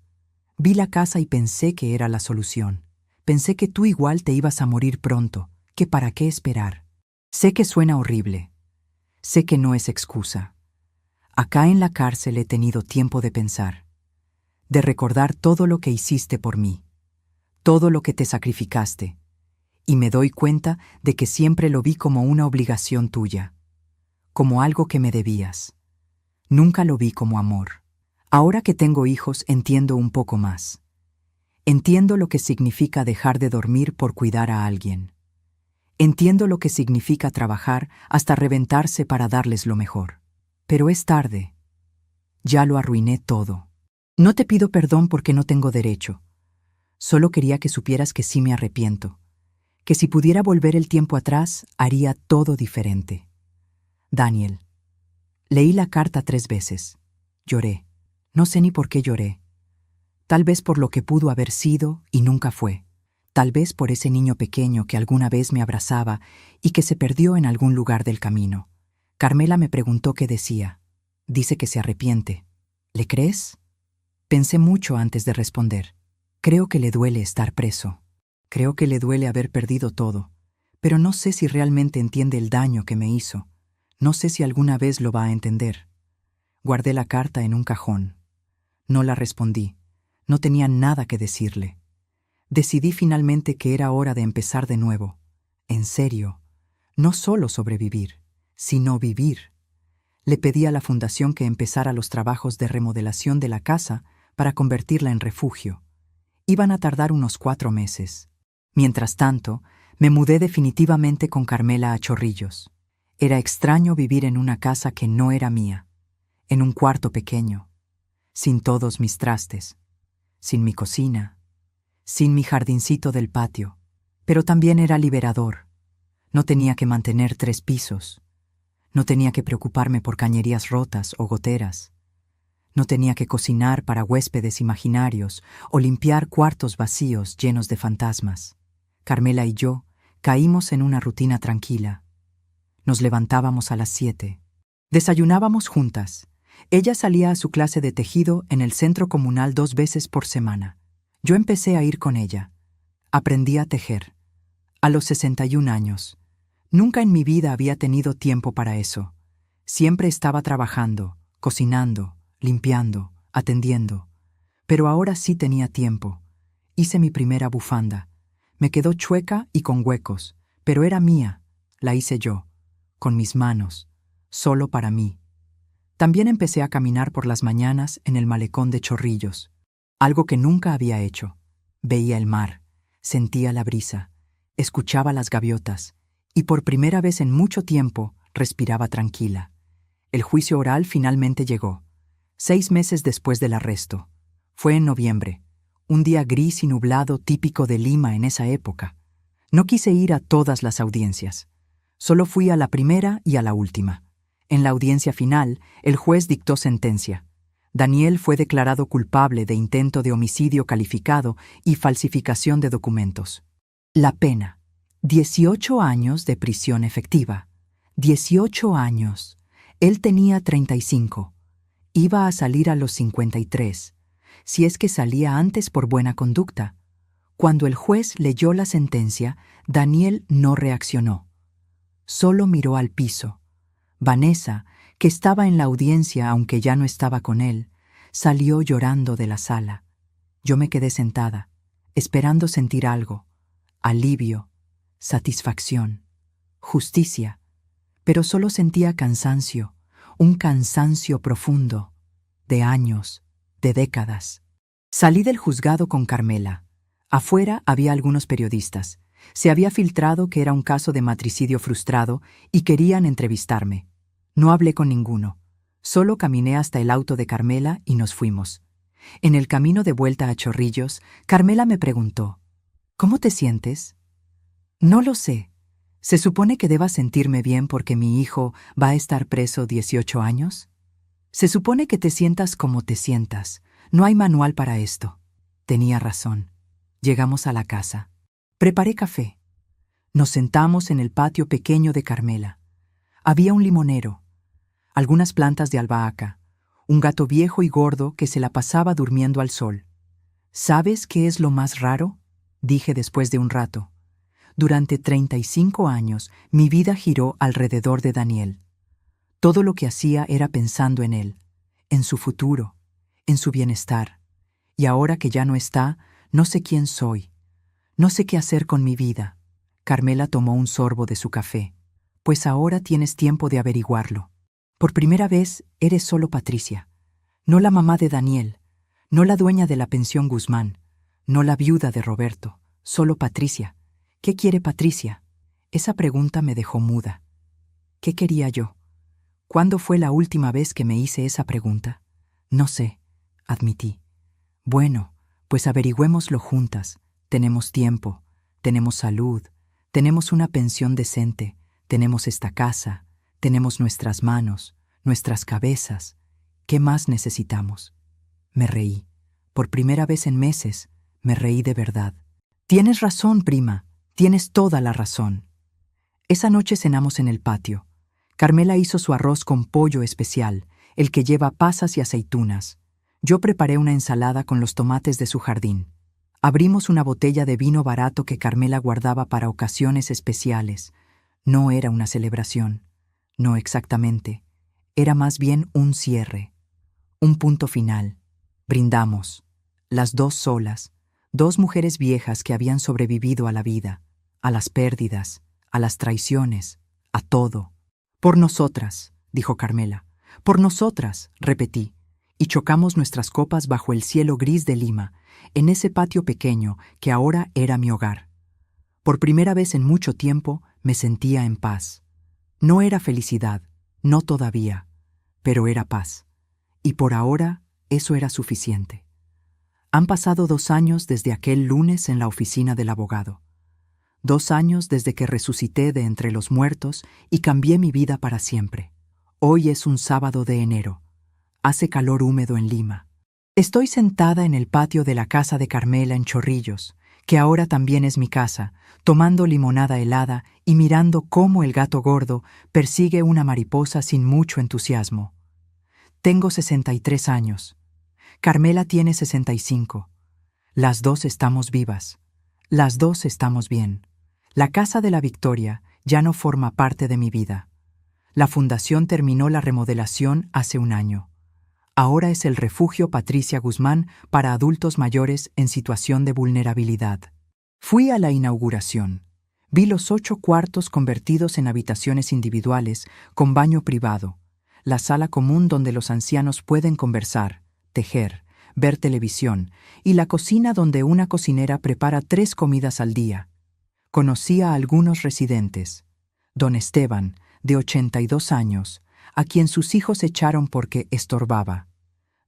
Vi la casa y pensé que era la solución. Pensé que tú igual te ibas a morir pronto, que para qué esperar. Sé que suena horrible. Sé que no es excusa. Acá en la cárcel he tenido tiempo de pensar, de recordar todo lo que hiciste por mí, todo lo que te sacrificaste, y me doy cuenta de que siempre lo vi como una obligación tuya, como algo que me debías. Nunca lo vi como amor. Ahora que tengo hijos entiendo un poco más. Entiendo lo que significa dejar de dormir por cuidar a alguien. Entiendo lo que significa trabajar hasta reventarse para darles lo mejor. Pero es tarde. Ya lo arruiné todo. No te pido perdón porque no tengo derecho. Solo quería que supieras que sí me arrepiento. Que si pudiera volver el tiempo atrás, haría todo diferente. Daniel. Leí la carta 3 veces. Lloré. No sé ni por qué lloré. Tal vez por lo que pudo haber sido y nunca fue. Tal vez por ese niño pequeño que alguna vez me abrazaba y que se perdió en algún lugar del camino. Carmela me preguntó qué decía. Dice que se arrepiente. ¿Le crees? Pensé mucho antes de responder. Creo que le duele estar preso. Creo que le duele haber perdido todo. Pero no sé si realmente entiende el daño que me hizo. No sé si alguna vez lo va a entender. Guardé la carta en un cajón. No la respondí. No tenía nada que decirle. Decidí finalmente que era hora de empezar de nuevo. En serio. No solo sobrevivir, sino vivir. Le pedí a la fundación que empezara los trabajos de remodelación de la casa para convertirla en refugio. Iban a tardar unos 4 meses. Mientras tanto, me mudé definitivamente con Carmela a Chorrillos. Era extraño vivir en una casa que no era mía, en un cuarto pequeño, sin todos mis trastes, sin mi cocina, sin mi jardincito del patio, pero también era liberador. No tenía que mantener 3 pisos. No tenía que preocuparme por cañerías rotas o goteras. No tenía que cocinar para huéspedes imaginarios o limpiar cuartos vacíos llenos de fantasmas. Carmela y yo caímos en una rutina tranquila. Nos levantábamos a las 7. Desayunábamos juntas. Ella salía a su clase de tejido en el centro comunal 2 veces por semana. Yo empecé a ir con ella. Aprendí a tejer. A los 61 años. Nunca en mi vida había tenido tiempo para eso. Siempre estaba trabajando, cocinando, limpiando, atendiendo. Pero ahora sí tenía tiempo. Hice mi primera bufanda. Me quedó chueca y con huecos, pero era mía. La hice yo, con mis manos, solo para mí. También empecé a caminar por las mañanas en el malecón de Chorrillos. Algo que nunca había hecho. Veía el mar, sentía la brisa, escuchaba las gaviotas, y por primera vez en mucho tiempo respiraba tranquila. El juicio oral finalmente llegó, 6 meses después del arresto. Fue en noviembre, un día gris y nublado típico de Lima en esa época. No quise ir a todas las audiencias. Solo fui a la primera y a la última. En la audiencia final, el juez dictó sentencia. Daniel fue declarado culpable de intento de homicidio calificado y falsificación de documentos. La pena: 18 años de prisión efectiva. 18 años. Él tenía 35. Iba a salir a los 53, si es que salía antes por buena conducta. Cuando el juez leyó la sentencia, Daniel no reaccionó. Solo miró al piso. Vanessa, que estaba en la audiencia aunque ya no estaba con él, salió llorando de la sala. Yo me quedé sentada, esperando sentir algo: alivio, satisfacción, justicia, pero solo sentía cansancio, un cansancio profundo, de años, de décadas. Salí del juzgado con Carmela. Afuera había algunos periodistas. Se había filtrado que era un caso de matricidio frustrado y querían entrevistarme. No hablé con ninguno. Solo caminé hasta el auto de Carmela y nos fuimos. En el camino de vuelta a Chorrillos, Carmela me preguntó: ¿cómo te sientes? No lo sé. ¿Se supone que deba sentirme bien porque mi hijo va a estar preso 18 años? Se supone que te sientas como te sientas. No hay manual para esto. Tenía razón. Llegamos a la casa. Preparé café. Nos sentamos en el patio pequeño de Carmela. Había un limonero, algunas plantas de albahaca, un gato viejo y gordo que se la pasaba durmiendo al sol. ¿Sabes qué es lo más raro?, dije después de un rato. Durante 35 años mi vida giró alrededor de Daniel. Todo lo que hacía era pensando en él, en su futuro, en su bienestar. Y ahora que ya no está, no sé quién soy. No sé qué hacer con mi vida. Carmela tomó un sorbo de su café. Pues ahora tienes tiempo de averiguarlo. Por primera vez eres solo Patricia. No la mamá de Daniel, no la dueña de la pensión Guzmán, no la viuda de Roberto, solo Patricia. ¿Qué quiere Patricia? Esa pregunta me dejó muda. ¿Qué quería yo? ¿Cuándo fue la última vez que me hice esa pregunta? No sé, admití. Bueno, pues averigüémoslo juntas. Tenemos tiempo, tenemos salud, tenemos una pensión decente, tenemos esta casa, tenemos nuestras manos, nuestras cabezas. ¿Qué más necesitamos? Me reí. Por primera vez en meses, me reí de verdad. Tienes razón, prima. Tienes toda la razón. Esa noche cenamos en el patio. Carmela hizo su arroz con pollo especial, el que lleva pasas y aceitunas. Yo preparé una ensalada con los tomates de su jardín. Abrimos una botella de vino barato que Carmela guardaba para ocasiones especiales. No era una celebración. No exactamente. Era más bien un cierre. Un punto final. Brindamos. Las dos solas. Dos mujeres viejas que habían sobrevivido a la vida, a las pérdidas, a las traiciones, a todo. Por nosotras, dijo Carmela. Por nosotras, repetí, y chocamos nuestras copas bajo el cielo gris de Lima, en ese patio pequeño que ahora era mi hogar. Por primera vez en mucho tiempo me sentía en paz. No era felicidad, no todavía, pero era paz. Y por ahora eso era suficiente. Han pasado 2 años desde aquel lunes en la oficina del abogado. 2 años desde que resucité de entre los muertos y cambié mi vida para siempre. Hoy es un sábado de enero. Hace calor húmedo en Lima. Estoy sentada en el patio de la casa de Carmela en Chorrillos, que ahora también es mi casa, tomando limonada helada y mirando cómo el gato gordo persigue una mariposa sin mucho entusiasmo. Tengo 63 años. Carmela tiene 65. Las dos estamos vivas. Las dos estamos bien. La Casa de la Victoria ya no forma parte de mi vida. La fundación terminó la remodelación hace un año. Ahora es el refugio Patricia Guzmán para adultos mayores en situación de vulnerabilidad. Fui a la inauguración. Vi los 8 cuartos convertidos en habitaciones individuales con baño privado, la sala común donde los ancianos pueden conversar, tejer, ver televisión, y la cocina donde una cocinera prepara 3 comidas al día. Conocí a algunos residentes. Don Esteban, de 82 años, a quien sus hijos echaron porque estorbaba.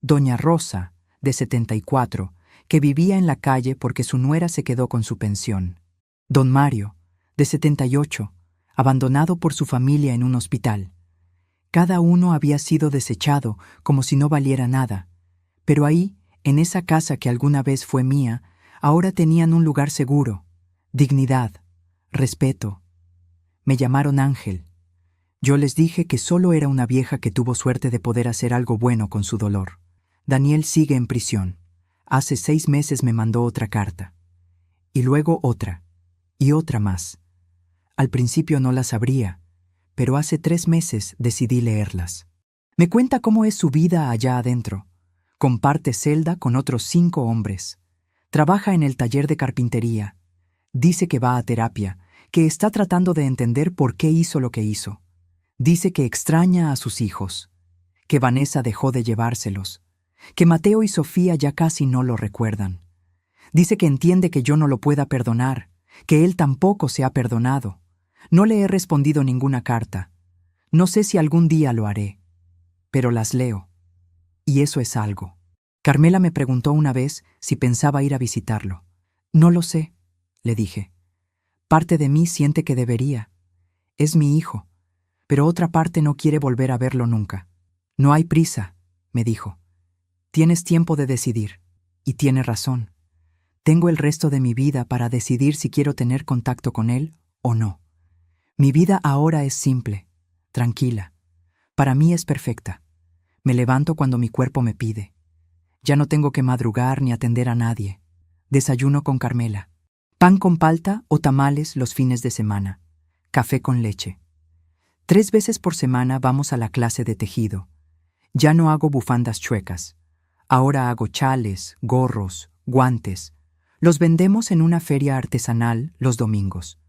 Doña Rosa, de 74, que vivía en la calle porque su nuera se quedó con su pensión. Don Mario, de 78, abandonado por su familia en un hospital. Cada uno había sido desechado como si no valiera nada. Pero ahí, en esa casa que alguna vez fue mía, ahora tenían un lugar seguro, dignidad, respeto. Me llamaron Ángel. Yo les dije que solo era una vieja que tuvo suerte de poder hacer algo bueno con su dolor. Daniel sigue en prisión. Hace 6 meses me mandó otra carta. Y luego otra, y otra más. Al principio no las abría, pero hace 3 meses decidí leerlas. Me cuenta cómo es su vida allá adentro. Comparte celda con otros 5 hombres. Trabaja en el taller de carpintería. Dice que va a terapia, que está tratando de entender por qué hizo lo que hizo. Dice que extraña a sus hijos, que Vanessa dejó de llevárselos, que Mateo y Sofía ya casi no lo recuerdan. Dice que entiende que yo no lo pueda perdonar, que él tampoco se ha perdonado. No le he respondido ninguna carta. No sé si algún día lo haré, pero las leo. Y eso es algo. Carmela me preguntó una vez si pensaba ir a visitarlo. No lo sé, le dije. Parte de mí siente que debería. Es mi hijo, pero otra parte no quiere volver a verlo nunca. No hay prisa, me dijo. Tienes tiempo de decidir. Y tiene razón. Tengo el resto de mi vida para decidir si quiero tener contacto con él o no. Mi vida ahora es simple, tranquila. Para mí es perfecta. Me levanto cuando mi cuerpo me pide. Ya no tengo que madrugar ni atender a nadie. Desayuno con Carmela. Pan con palta o tamales los fines de semana. Café con leche. 3 veces por semana vamos a la clase de tejido. Ya no hago bufandas chuecas. Ahora hago chales, gorros, guantes. Los vendemos en una feria artesanal los domingos.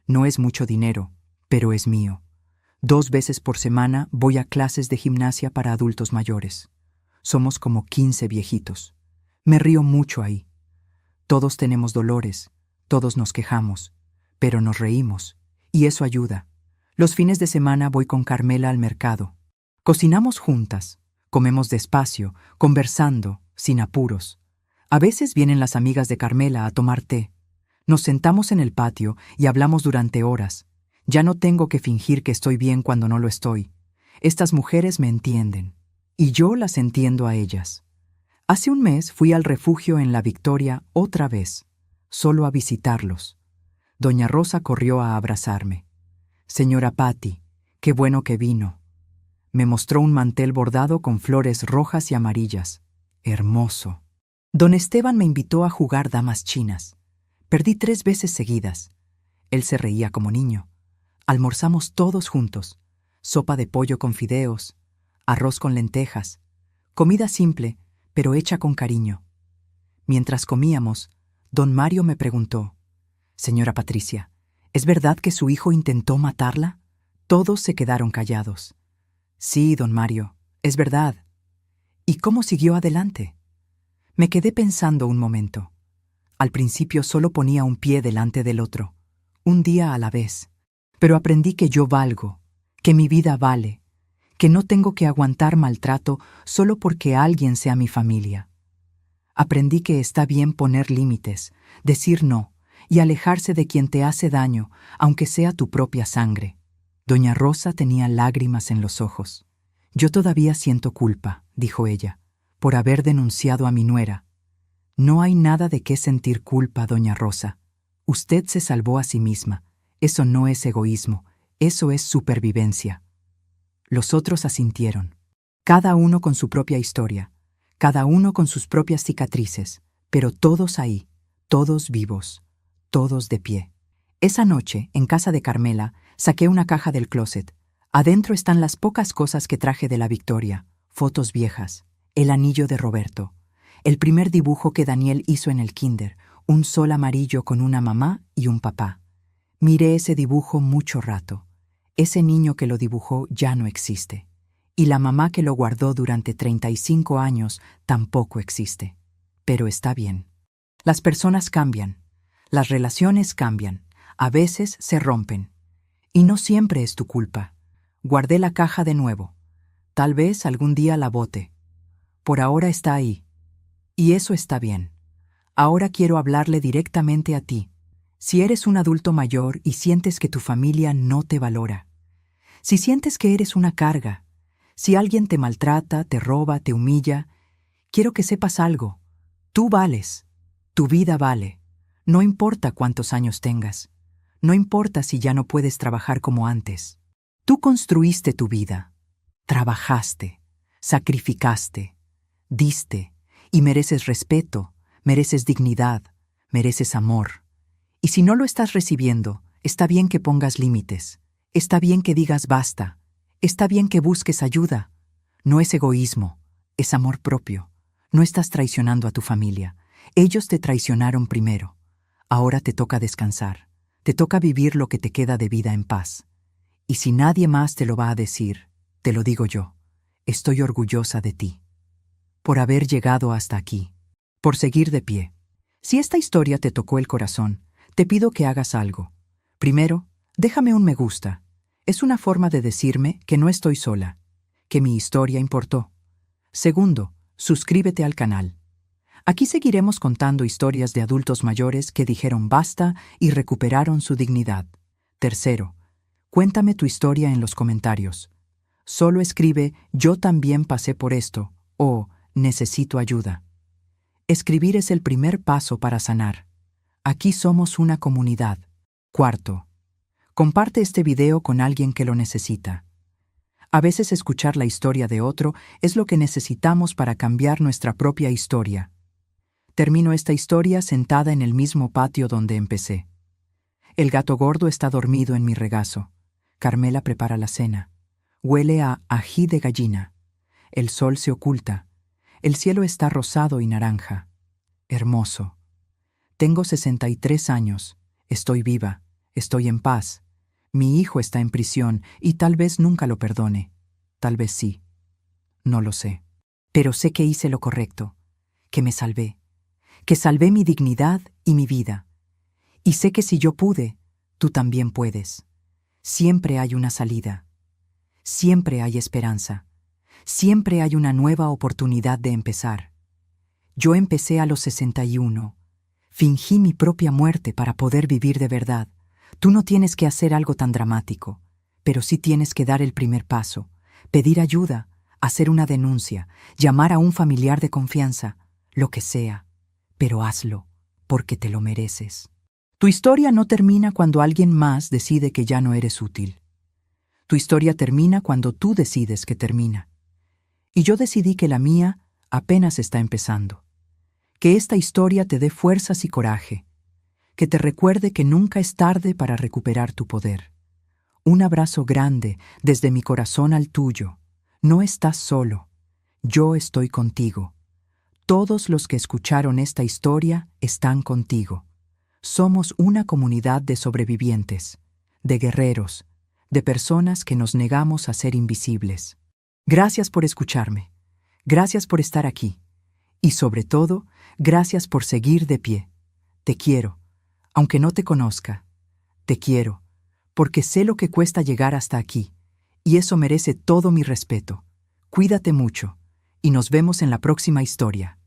No es mucho dinero, pero es mío. 2 veces por semana voy a clases de gimnasia para adultos mayores. Somos como 15 viejitos. Me río mucho ahí. Todos tenemos dolores, todos nos quejamos, pero nos reímos, y eso ayuda. Los fines de semana voy con Carmela al mercado. Cocinamos juntas, comemos despacio, conversando, sin apuros. A veces vienen las amigas de Carmela a tomar té. Nos sentamos en el patio y hablamos durante horas. Ya no tengo que fingir que estoy bien cuando no lo estoy. Estas mujeres me entienden, y yo las entiendo a ellas. Hace un mes fui al refugio en La Victoria otra vez, solo a visitarlos. Doña Rosa corrió a abrazarme. Señora Patti, qué bueno que vino. Me mostró un mantel bordado con flores rojas y amarillas. Hermoso. Don Esteban me invitó a jugar damas chinas. Perdí 3 veces seguidas. Él se reía como niño. Almorzamos todos juntos. Sopa de pollo con fideos, arroz con lentejas. Comida simple, pero hecha con cariño. Mientras comíamos, don Mario me preguntó: «Señora Patricia, ¿es verdad que su hijo intentó matarla?» Todos se quedaron callados. «Sí, don Mario, es verdad». «¿Y cómo siguió adelante?» Me quedé pensando un momento. Al principio solo ponía un pie delante del otro, un día a la vez. Pero aprendí que yo valgo, que mi vida vale, que no tengo que aguantar maltrato solo porque alguien sea mi familia. Aprendí que está bien poner límites, decir no y alejarse de quien te hace daño, aunque sea tu propia sangre. Doña Rosa tenía lágrimas en los ojos. «Yo todavía siento culpa», dijo ella, «por haber denunciado a mi nuera». «No hay nada de qué sentir culpa, doña Rosa. Usted se salvó a sí misma. Eso no es egoísmo, eso es supervivencia». Los otros asintieron. Cada uno con su propia historia, cada uno con sus propias cicatrices, pero todos ahí, todos vivos, todos de pie. Esa noche, en casa de Carmela, saqué una caja del closet. Adentro están las pocas cosas que traje de La Victoria, fotos viejas, el anillo de Roberto, el primer dibujo que Daniel hizo en el kinder, un sol amarillo con una mamá y un papá. Miré ese dibujo mucho rato. Ese niño que lo dibujó ya no existe. Y la mamá que lo guardó durante 35 años tampoco existe. Pero está bien. Las personas cambian. Las relaciones cambian. A veces se rompen. Y no siempre es tu culpa. Guardé la caja de nuevo. Tal vez algún día la bote. Por ahora está ahí. Y eso está bien. Ahora quiero hablarle directamente a ti. Si eres un adulto mayor y sientes que tu familia no te valora, si sientes que eres una carga, si alguien te maltrata, te roba, te humilla, quiero que sepas algo. Tú vales. Tu vida vale. No importa cuántos años tengas. No importa si ya no puedes trabajar como antes. Tú construiste tu vida. Trabajaste. Sacrificaste. Diste. Y mereces respeto, mereces dignidad, mereces amor. Y si no lo estás recibiendo, está bien que pongas límites. Está bien que digas basta. Está bien que busques ayuda. No es egoísmo, es amor propio. No estás traicionando a tu familia. Ellos te traicionaron primero. Ahora te toca descansar. Te toca vivir lo que te queda de vida en paz. Y si nadie más te lo va a decir, te lo digo yo. Estoy orgullosa de ti. Por haber llegado hasta aquí. Por seguir de pie. Si esta historia te tocó el corazón, te pido que hagas algo. Primero, déjame un me gusta. Es una forma de decirme que no estoy sola, que mi historia importó. Segundo, suscríbete al canal. Aquí seguiremos contando historias de adultos mayores que dijeron basta y recuperaron su dignidad. Tercero, cuéntame tu historia en los comentarios. Solo escribe «Yo también pasé por esto» o «Necesito ayuda». Escribir es el primer paso para sanar. Aquí somos una comunidad. Cuarto, comparte este video con alguien que lo necesita. A veces escuchar la historia de otro es lo que necesitamos para cambiar nuestra propia historia. Termino esta historia sentada en el mismo patio donde empecé. El gato gordo está dormido en mi regazo. Carmela prepara la cena. Huele a ají de gallina. El sol se oculta. El cielo está rosado y naranja. Hermoso. Tengo 63 años. Estoy viva. Estoy en paz. Mi hijo está en prisión y tal vez nunca lo perdone. Tal vez sí. No lo sé. Pero sé que hice lo correcto. Que me salvé. Que salvé mi dignidad y mi vida. Y sé que si yo pude, tú también puedes. Siempre hay una salida. Siempre hay esperanza. Siempre hay una nueva oportunidad de empezar. Yo empecé a los 61. Fingí mi propia muerte para poder vivir de verdad. Tú no tienes que hacer algo tan dramático, pero sí tienes que dar el primer paso, pedir ayuda, hacer una denuncia, llamar a un familiar de confianza, lo que sea, pero hazlo, porque te lo mereces. Tu historia no termina cuando alguien más decide que ya no eres útil. Tu historia termina cuando tú decides que termina. Y yo decidí que la mía apenas está empezando. Que esta historia te dé fuerzas y coraje. Que te recuerde que nunca es tarde para recuperar tu poder. Un abrazo grande desde mi corazón al tuyo. No estás solo. Yo estoy contigo. Todos los que escucharon esta historia están contigo. Somos una comunidad de sobrevivientes, de guerreros, de personas que nos negamos a ser invisibles. Gracias por escucharme. Gracias por estar aquí. Y sobre todo, gracias por seguir de pie. Te quiero. Aunque no te conozca, te quiero, porque sé lo que cuesta llegar hasta aquí, y eso merece todo mi respeto. Cuídate mucho, y nos vemos en la próxima historia.